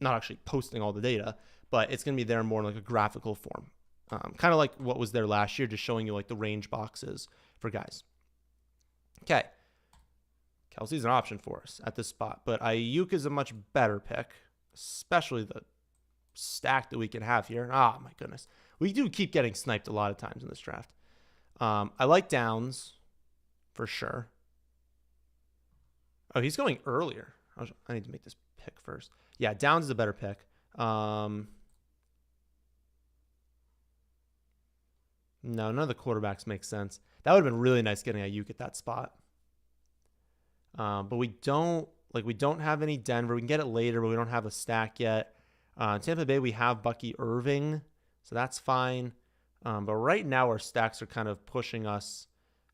actually posting all the data, but it's going to be there more in a graphical form. Kind of like what was there last year, just showing you the range boxes for guys. Okay. Kelsey's an option for us at this spot, but Ayuk is a much better pick, especially the stack that we can have here. Oh, my goodness. We do keep getting sniped a lot of times in this draft. I like Downs for sure. Oh, he's going earlier. I need to make this pick first. Yeah, Downs is a better pick. No, none of the quarterbacks make sense. That would have been really nice getting Ayuk at that spot. But we don't have any Denver. We can get it later, but we don't have a stack yet. Tampa Bay, we have Bucky Irving, so that's fine. But right now our stacks are kind of pushing us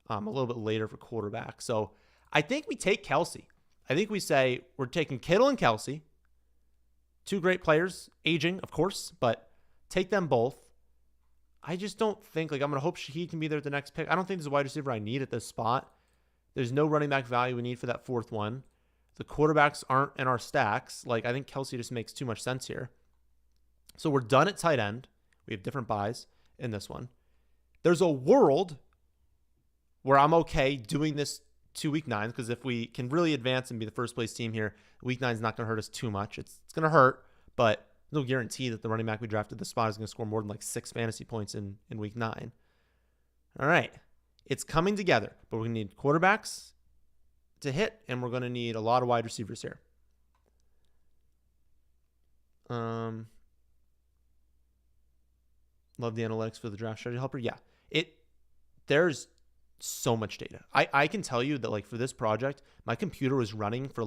a little bit later for quarterback. So I think we take Kelsey. I think we say we're taking Kittle and Kelsey. Two great players, aging, of course, but take them both. I just don't think, I'm going to hope Shaheed can be there at the next pick. I don't think there's a wide receiver I need at this spot. There's no running back value we need for that fourth one. The quarterbacks aren't in our stacks. I think Kelsey just makes too much sense here. So we're done at tight end. We have different buys in this one. There's a world where I'm okay doing this to week 9, because if we can really advance and be the first place team here, week 9 is not going to hurt us too much. It's going to hurt, but no guarantee that the running back we drafted this spot is going to score more than 6 fantasy points in week 9. All right. It's coming together, but we're going to need quarterbacks to hit, and we're going to need a lot of wide receivers here. Love the analytics for the draft strategy helper. Yeah. There's so much data. I can tell you that for this project, my computer was running for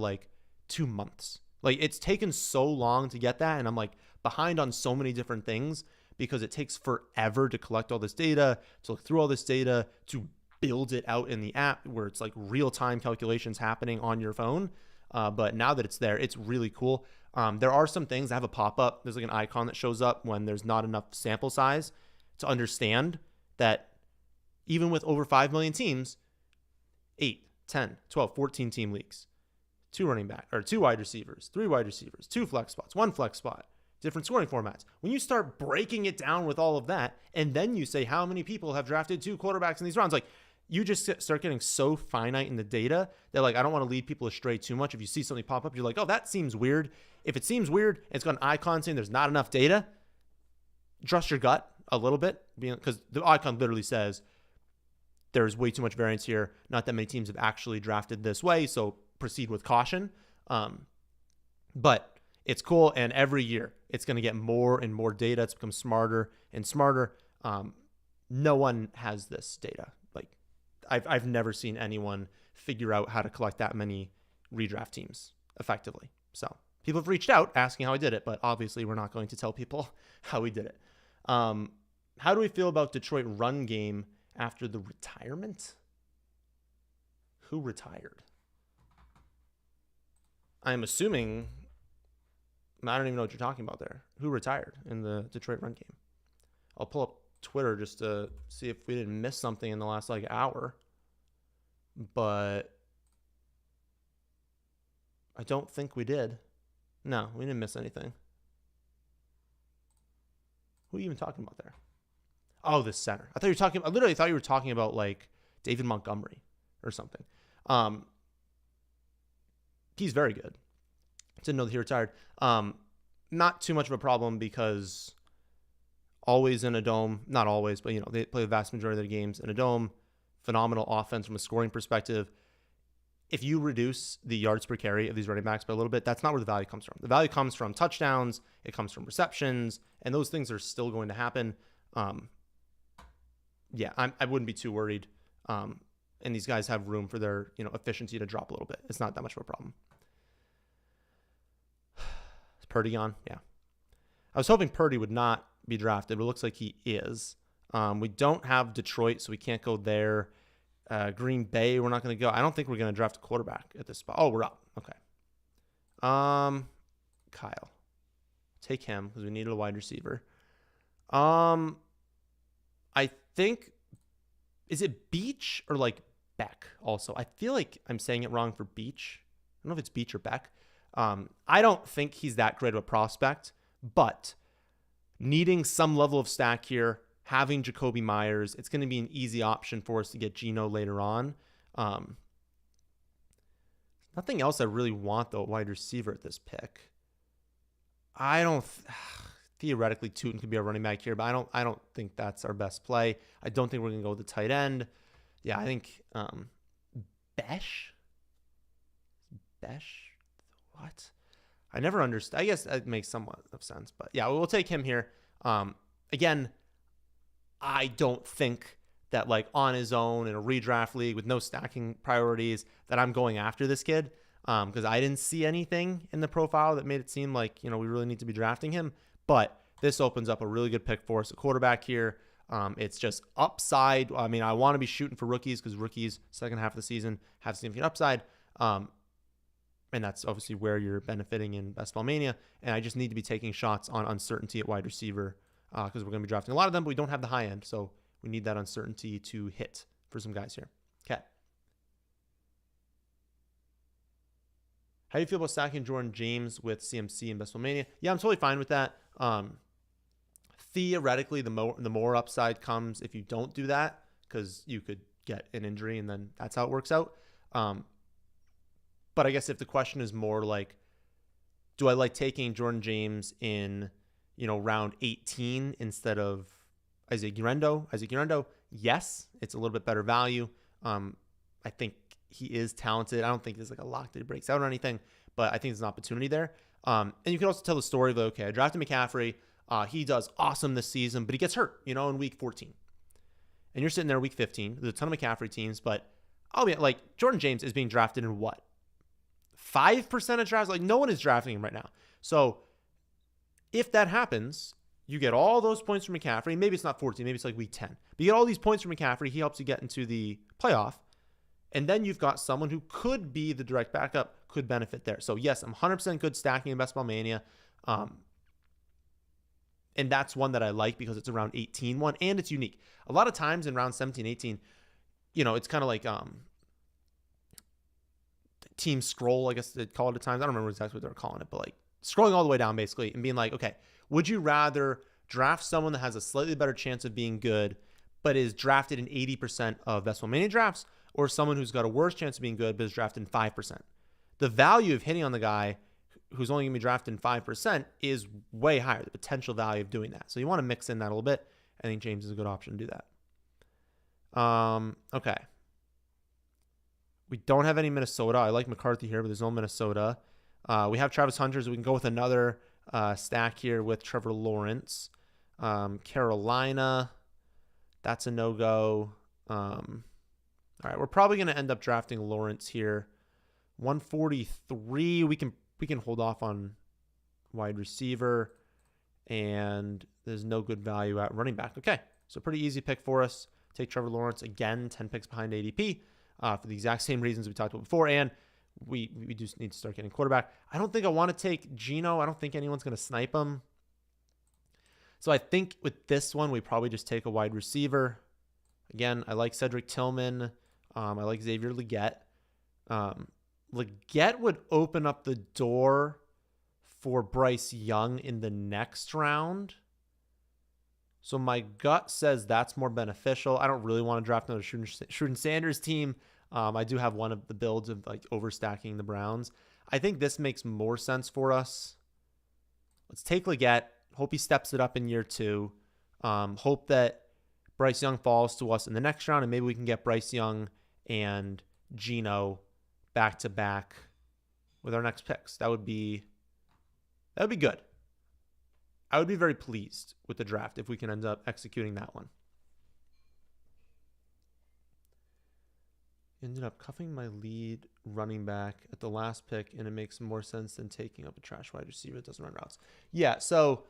2 months. It's taken so long to get that, and I'm behind on so many different things because it takes forever to collect all this data, to look through all this data, to build it out in the app where it's real-time calculations happening on your phone. But now that it's there, it's really cool. There are some things that have a pop-up. There's an icon that shows up when there's not enough sample size to understand that even with over 5 million teams, 8, 10, 12, 14 team leagues, 2 running back or 2 wide receivers, 3 wide receivers, 2 flex spots, 1 flex spot, different scoring formats. When you start breaking it down with all of that, and then you say how many people have drafted 2 quarterbacks in these rounds, you just start getting so finite in the data that I don't want to lead people astray too much. If you see something pop up, you're oh, that seems weird. If it seems weird, and it's got an icon saying there's not enough data, trust your gut a little bit, because the icon literally says there's way too much variance here. Not that many teams have actually drafted this way, so proceed with caution. But it's cool, and every year it's going to get more and more data. It's become smarter and smarter. No one has this data. I've never seen anyone figure out how to collect that many redraft teams effectively. So people have reached out asking how I did it, but obviously we're not going to tell people how we did it. How do we feel about Detroit run game after the retirement? Who retired? I'm assuming, I don't even know what you're talking about there. Who retired in the Detroit run game? I'll pull up Twitter just to see if we didn't miss something in the last hour. But I don't think we did. No, we didn't miss anything. Who are you even talking about there? Oh, the center. I literally thought you were talking about David Montgomery or something. He's very good. Didn't know that he retired. Not too much of a problem because always in a dome, not always, but they play the vast majority of their games in a dome. Phenomenal offense from a scoring perspective. If you reduce the yards per carry of these running backs by a little bit, that's not where the value comes from. The value comes from touchdowns. It comes from receptions, and those things are still going to happen. Yeah, I wouldn't be too worried. And these guys have room for their efficiency to drop a little bit. It's not that much of a problem. Is Purdy on? Yeah. I was hoping Purdy would not be drafted, but it looks like he is. We don't have Detroit, so we can't go there. Green Bay, we're not going to go. I don't think we're going to draft a quarterback at this spot. Oh, we're up. Okay. Kyle. Take him because we needed a wide receiver. I think, is it Beach or Beck also? I feel like I'm saying it wrong for Beach. I don't know if it's Beach or Beck. I don't think he's that great of a prospect, but needing some level of stack here, having Jacoby Myers, it's going to be an easy option for us to get Geno later on. Nothing else I really want, though, wide receiver at this pick. theoretically Tootin could be our running back here, but I don't think that's our best play. I don't think we're gonna go with the tight end. Yeah, I think Besh. What? I never understood. I guess it makes somewhat of sense, but yeah, we'll take him here. Again, I don't think that like on his own in a redraft league with no stacking priorities that I'm going after this kid, because I didn't see anything in the profile that made it seem like, we really need to be drafting him. But this opens up a really good pick for us, a quarterback here. It's just upside. I mean, I want to be shooting for rookies because rookies second half of the season have significant upside. And that's obviously where you're benefiting in Best Ball Mania. And I just need to be taking shots on uncertainty at wide receiver because we're going to be drafting a lot of them, but we don't have the high end. So we need that uncertainty to hit for some guys here. Okay. How do you feel about stacking Jordan James with CMC and Best Ball Mania? Yeah, I'm totally fine with that. Theoretically, the more upside comes if you don't do that because you could get an injury and then that's how it works out. But I guess if the question is more like, do I like taking Jordan James in, round 18 instead of Isaac Urendo? Yes, it's a little bit better value. I think he is talented. I don't think there's like a lock that he breaks out or anything, but I think there's an opportunity there. And you can also tell the story of, okay, I drafted McCaffrey. He does awesome this season, but he gets hurt, in week 14. And you're sitting there week 15. There's a ton of McCaffrey teams, but I'll be like, Jordan James is being drafted in what? 5% of drafts? Like, no one is drafting him right now. So if that happens, you get all those points from McCaffrey. Maybe it's not 14. Maybe it's like week 10. But you get all these points from McCaffrey. He helps you get into the playoff. And then you've got someone who could be the direct backup, could benefit there. So yes, I'm 100% good stacking in Best Ball Mania. And that's one that I like because it's a round 18 one and it's unique. A lot of times in round 17, 18, it's kind of like team scroll, I guess they call it at times. I don't remember exactly what they're calling it, but like scrolling all the way down basically and being like, okay, would you rather draft someone that has a slightly better chance of being good, but is drafted in 80% of Best Ball Mania drafts, or someone who's got a worse chance of being good, but is drafted in 5%? The value of hitting on the guy who's only going to be drafted in 5% is way higher, the potential value of doing that. So you want to mix in that a little bit. I think James is a good option to do that. Okay. We don't have any Minnesota. I like McCarthy here, but there's no Minnesota. We have Travis Hunter, so we can go with another stack here with Trevor Lawrence. Carolina, that's a no-go. All right, we're probably going to end up drafting Lawrence here. 143, we can hold off on wide receiver, and there's no good value at running back. Okay, so pretty easy pick for us. Take Trevor Lawrence again, 10 picks behind ADP. For the exact same reasons we talked about before, and we just need to start getting quarterback. I don't think I want to take Geno. I don't think anyone's going to snipe him. So I think with this one, we probably just take a wide receiver. Again, I like Cedric Tillman. I like Xavier Legette. Legette would open up the door for Bryce Young in the next round. So my gut says that's more beneficial. I don't really want to draft another Schroeden Sanders team. I do have one of the builds of like overstacking the Browns. I think this makes more sense for us. Let's take Legette. Hope he steps it up in year 2. Hope that Bryce Young falls to us in the next round, and maybe we can get Bryce Young and Geno back to back with our next picks. That would be good. I would be very pleased with the draft if we can end up executing that one. Ended up cuffing my lead running back at the last pick, and it makes more sense than taking up a trash wide receiver that doesn't run routes. Yeah, so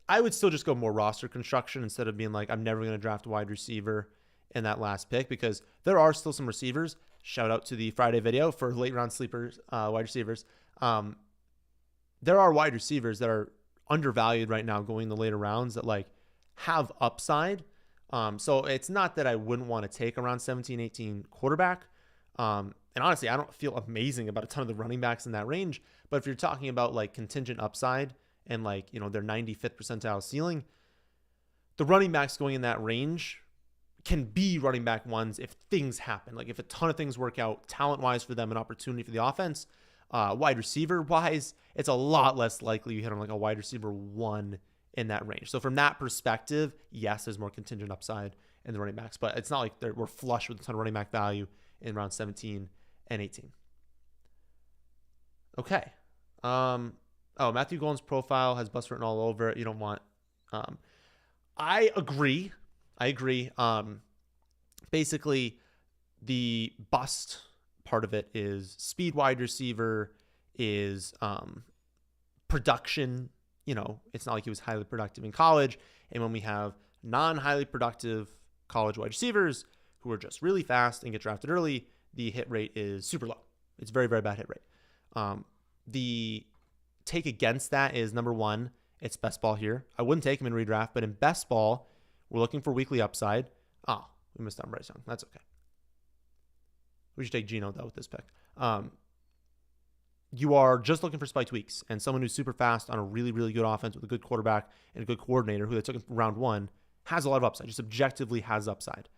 I would still just go more roster construction instead of being like, I'm never going to draft a wide receiver in that last pick, because there are still some receivers. Shout out to the Friday video for late round sleepers, wide receivers. There are wide receivers that are undervalued right now going in the later rounds that like have upside. So it's not that I wouldn't want to take around 17, 18 quarterback. And honestly, I don't feel amazing about a ton of the running backs in that range. But if you're talking about like contingent upside and like, their 95th percentile ceiling, the running backs going in that range can be running back ones if things happen. Like if a ton of things work out talent-wise for them, an opportunity for the offense, Wide receiver wise, it's a lot less likely you hit on like a wide receiver 1 in that range. So from that perspective, yes, there's more contingent upside in the running backs, but it's not like we're flush with a ton of running back value in round 17 and 18. Okay. Matthew Golden's profile has bust written all over it. You don't want. I agree. Basically, the bust part of it is speed wide receiver, is production. It's not like he was highly productive in college. And when we have non-highly productive college wide receivers who are just really fast and get drafted early, the hit rate is super low. It's very, very bad hit rate. The take against that is, number one, it's best ball here. I wouldn't take him in redraft, but in best ball, we're looking for weekly upside. Oh, we missed on Bryce Young. That's okay. We should take Geno, though, with this pick. You are just looking for spiked weeks, and someone who's super fast on a really, really good offense with a good quarterback and a good coordinator who they took in round 1 has a lot of upside, just objectively has upside.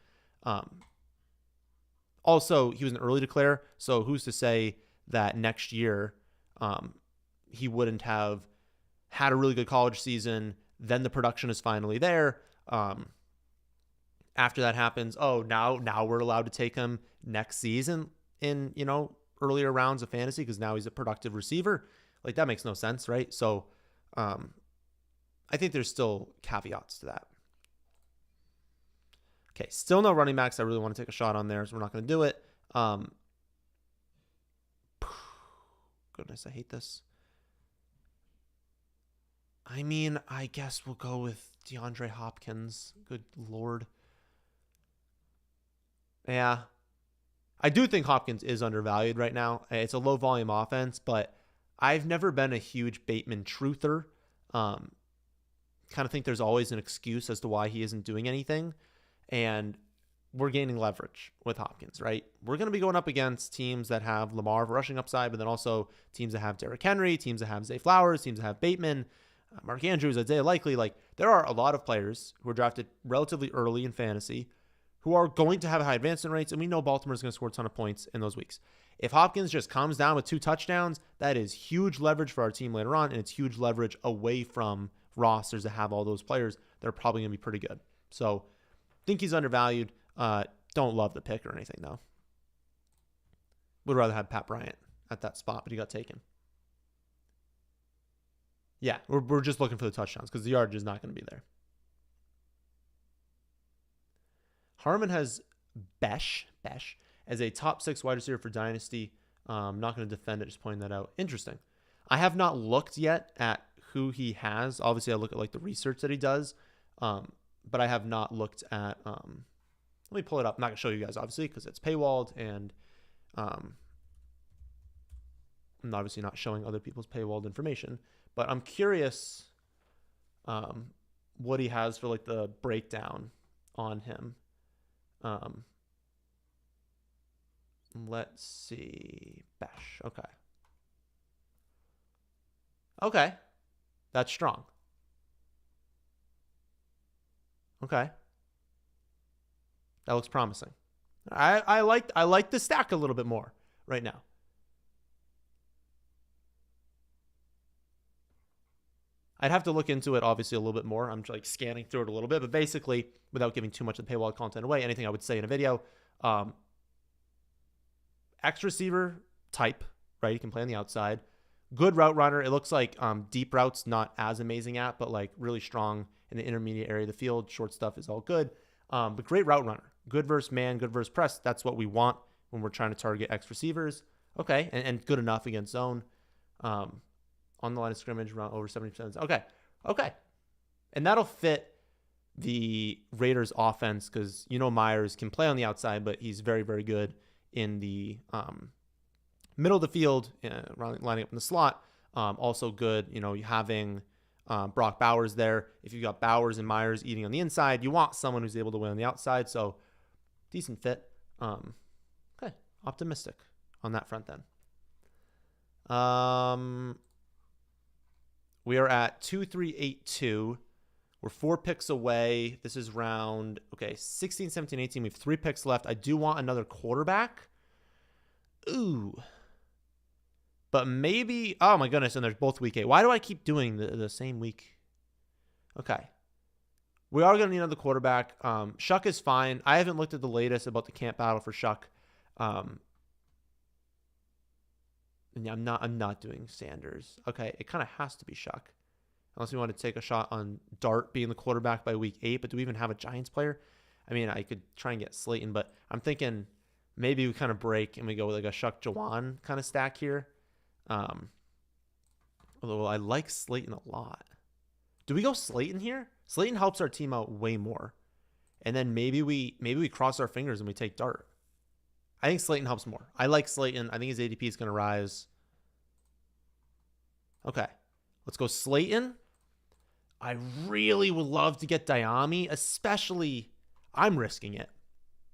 Also, he was an early declare, so who's to say that next year he wouldn't have had a really good college season, then the production is finally there. After that happens, now we're allowed to take him next season in, earlier rounds of fantasy because now he's a productive receiver. Like, that makes no sense, right? So I think there's still caveats to that. Okay, still no running backs I really want to take a shot on there, so we're not going to do it. Goodness, I hate this. I mean, I guess we'll go with DeAndre Hopkins. Good Lord. Yeah. I do think Hopkins is undervalued right now. It's a low volume offense, but I've never been a huge Bateman truther. Kind of think there's always an excuse as to why he isn't doing anything. And we're gaining leverage with Hopkins, right? We're going to be going up against teams that have Lamar rushing upside, but then also teams that have Derrick Henry, teams that have Zay Flowers, teams that have Bateman, Mark Andrews, Isaiah Likely. Like, there are a lot of players who are drafted relatively early in fantasy who are going to have high advancement rates, and we know Baltimore's going to score a ton of points in those weeks. If Hopkins just comes down with 2 touchdowns, that is huge leverage for our team later on, and it's huge leverage away from rosters that have all those players that are probably going to be pretty good. So, think he's undervalued. Don't love the pick or anything, though. Would rather have Pat Bryant at that spot, but he got taken. Yeah, we're just looking for the touchdowns because the yardage is not going to be there. Harmon has Besh as a top 6 wide receiver for Dynasty. I'm not going to defend it, just pointing that out. Interesting. I have not looked yet at who he has. Obviously, I look at like the research that he does, but I have not looked at. Let me pull it up. I'm not going to show you guys, obviously, because it's paywalled, and I'm obviously not showing other people's paywalled information. But I'm curious what he has for like the breakdown on him. Let's see. Besh. Okay. That's strong. Okay. That looks promising. I like the stack a little bit more right now. I'd have to look into it, obviously, a little bit more. I'm like scanning through it a little bit, but basically, without giving too much of the paywall content away, anything I would say in a video, X receiver type, right? You can play on the outside. Good route runner. It looks like deep routes not as amazing at, but like really strong in the intermediate area of the field. Short stuff is all good, but great route runner. Good versus man, good versus press. That's what we want when we're trying to target X receivers. Okay, and good enough against zone. On the line of scrimmage, around over 70%. Okay. And that'll fit the Raiders offense because, Myers can play on the outside, but he's very, very good in the middle of the field, lining up in the slot. Also good, having Brock Bowers there. If you've got Bowers and Myers eating on the inside, you want someone who's able to win on the outside. So, decent fit. Okay, optimistic on that front then. We are at 2-3-8-2. We're 4 picks away. This is round, 16, 17, 18. We have 3 picks left. I do want another quarterback. Ooh. But maybe, oh my goodness, and there's both week 8. Why do I keep doing the same week? Okay. We are going to need another quarterback. Shuck is fine. I haven't looked at the latest about the camp battle for Shuck. And yeah, I'm not doing Sanders. Okay, it kind of has to be Shuck. Unless we want to take a shot on Dart being the quarterback by week 8. But do we even have a Giants player? I mean, I could try and get Slayton, but I'm thinking maybe we kind of break and we go with like a Shuck Jawan kind of stack here. Although I like Slayton a lot. Do we go Slayton here? Slayton helps our team out way more. And then maybe we cross our fingers and we take Dart. I think Slayton helps more. I like Slayton. I think his ADP is going to rise. Okay. Let's go Slayton. I really would love to get Diami, especially I'm risking it.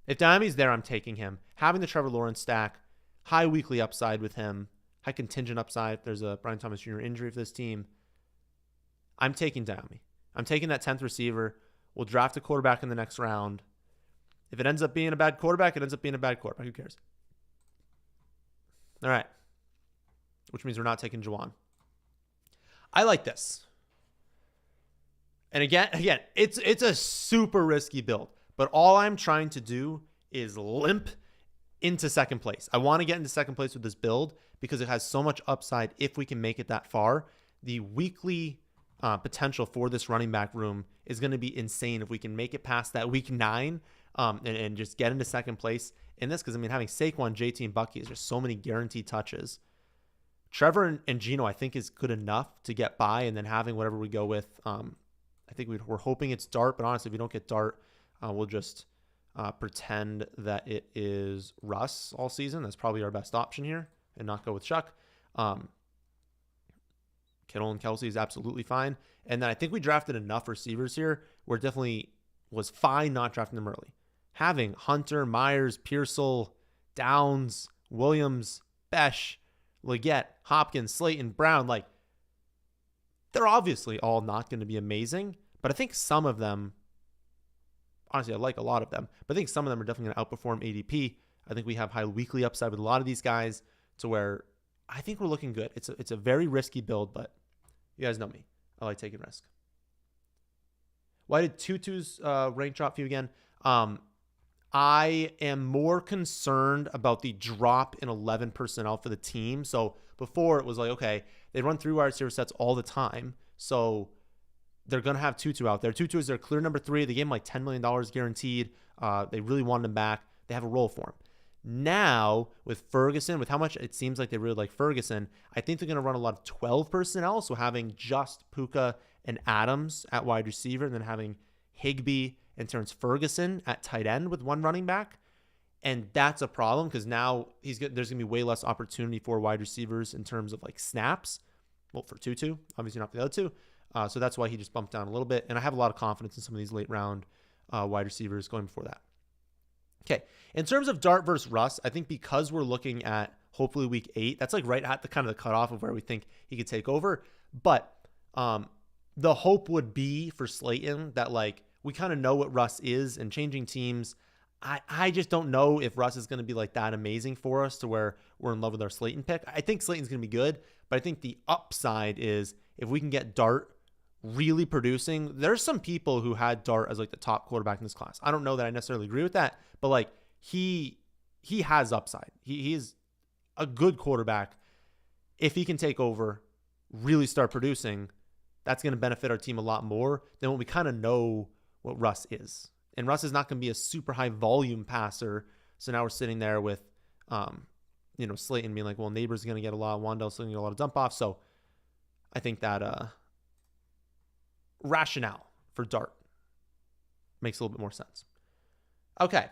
If Diami's there, I'm taking him. Having the Trevor Lawrence stack, high weekly upside with him, high contingent upside. If there's a Brian Thomas Jr. injury for this team, I'm taking Diami. I'm taking that 10th receiver. We'll draft a quarterback in the next round. If it ends up being a bad quarterback, it ends up being a bad quarterback. Who cares? All right. Which means we're not taking Jawan. I like this. And again, it's a super risky build. But all I'm trying to do is limp into second place. I want to get into second place with this build because it has so much upside if we can make it that far. The weekly potential for this running back room is going to be insane if we can make it past that week 9 and just get into second place in this. Because, I mean, having Saquon, JT, and Bucky is just so many guaranteed touches. Trevor and Geno, I think, is good enough to get by, and then having whatever we go with. I think we're hoping it's Dart, but honestly, if we don't get Dart, we'll just pretend that it is Russ all season. That's probably our best option here, and not go with Shuck. Kittle and Kelsey is absolutely fine. And then I think we drafted enough receivers here where it definitely was fine not drafting them early. Having Hunter, Myers, Pearsall, Downs, Williams, Besh, Leggett, Hopkins, Slayton, Brown, like, they're obviously all not going to be amazing, but I think some of them, honestly, I like a lot of them, but I think some of them are definitely going to outperform ADP. I think we have high weekly upside with a lot of these guys to where I think we're looking good. It's a very risky build, but you guys know me. I like taking risk. Why did Tutu's rank drop for you again? I am more concerned about the drop in 11 personnel for the team. So before it was like, okay, they run 3 wide receiver sets all the time. So they're going to have Tutu out there. Tutu is their clear number 3. They gave him like $10 million guaranteed. They really wanted him back. They have a role for him. Now, with Ferguson, with how much it seems like they really like Ferguson, I think they're going to run a lot of 12 personnel. So having just Puka and Adams at wide receiver, and then having Higbee and Terrence Ferguson at tight end with one running back. And that's a problem because now there's going to be way less opportunity for wide receivers in terms of like snaps. Well, for Tutu, obviously not for the other two. So that's why he just bumped down a little bit. And I have a lot of confidence in some of these late round wide receivers going before that. Okay. In terms of Dart versus Russ, I think because we're looking at hopefully week 8, that's like right at the kind of the cutoff of where we think he could take over. But the hope would be for Slayton that like we kind of know what Russ is, and changing teams, I just don't know if Russ is going to be like that amazing for us to where we're in love with our Slayton pick. I think Slayton's going to be good, but I think the upside is if we can get Dart really producing. There's some people who had Dart as like the top quarterback in this class. I don't know that I necessarily agree with that, but like he has upside. He is a good quarterback. If he can take over, really start producing, that's going to benefit our team a lot more than when we kind of know what Russ is. And Russ is not going to be a super high volume passer. So now we're sitting there with, Slayton being like, well, Neighbor's going to get a lot, Wandell's going to get a lot of dump off. So I think that rationale for Dart makes a little bit more sense. Okay.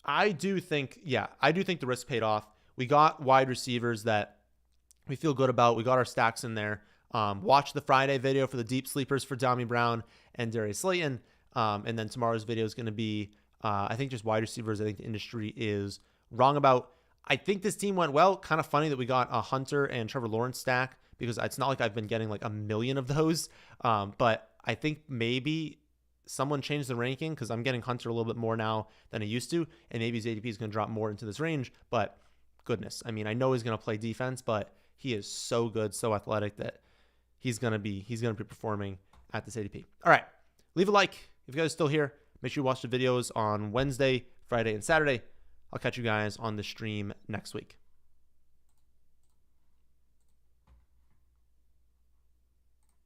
I do think the risk paid off. We got wide receivers that we feel good about. We got our stacks in there. Watch the Friday video for the deep sleepers for Dami Brown and Darius Slayton. And then tomorrow's video is going to be, I think, just wide receivers. I think the industry is wrong about. I think this team went well. Kind of funny that we got a Hunter and Trevor Lawrence stack because it's not like I've been getting like a million of those. But I think maybe someone changed the ranking because I'm getting Hunter a little bit more now than I used to. And maybe his ADP is going to drop more into this range. But goodness. I mean, I know he's going to play defense, but he is so good, so athletic that he's going to be performing at this ADP. All right, leave a like if you guys are still here. Make sure you watch the videos on Wednesday, Friday, and Saturday. I'll catch you guys on the stream next week.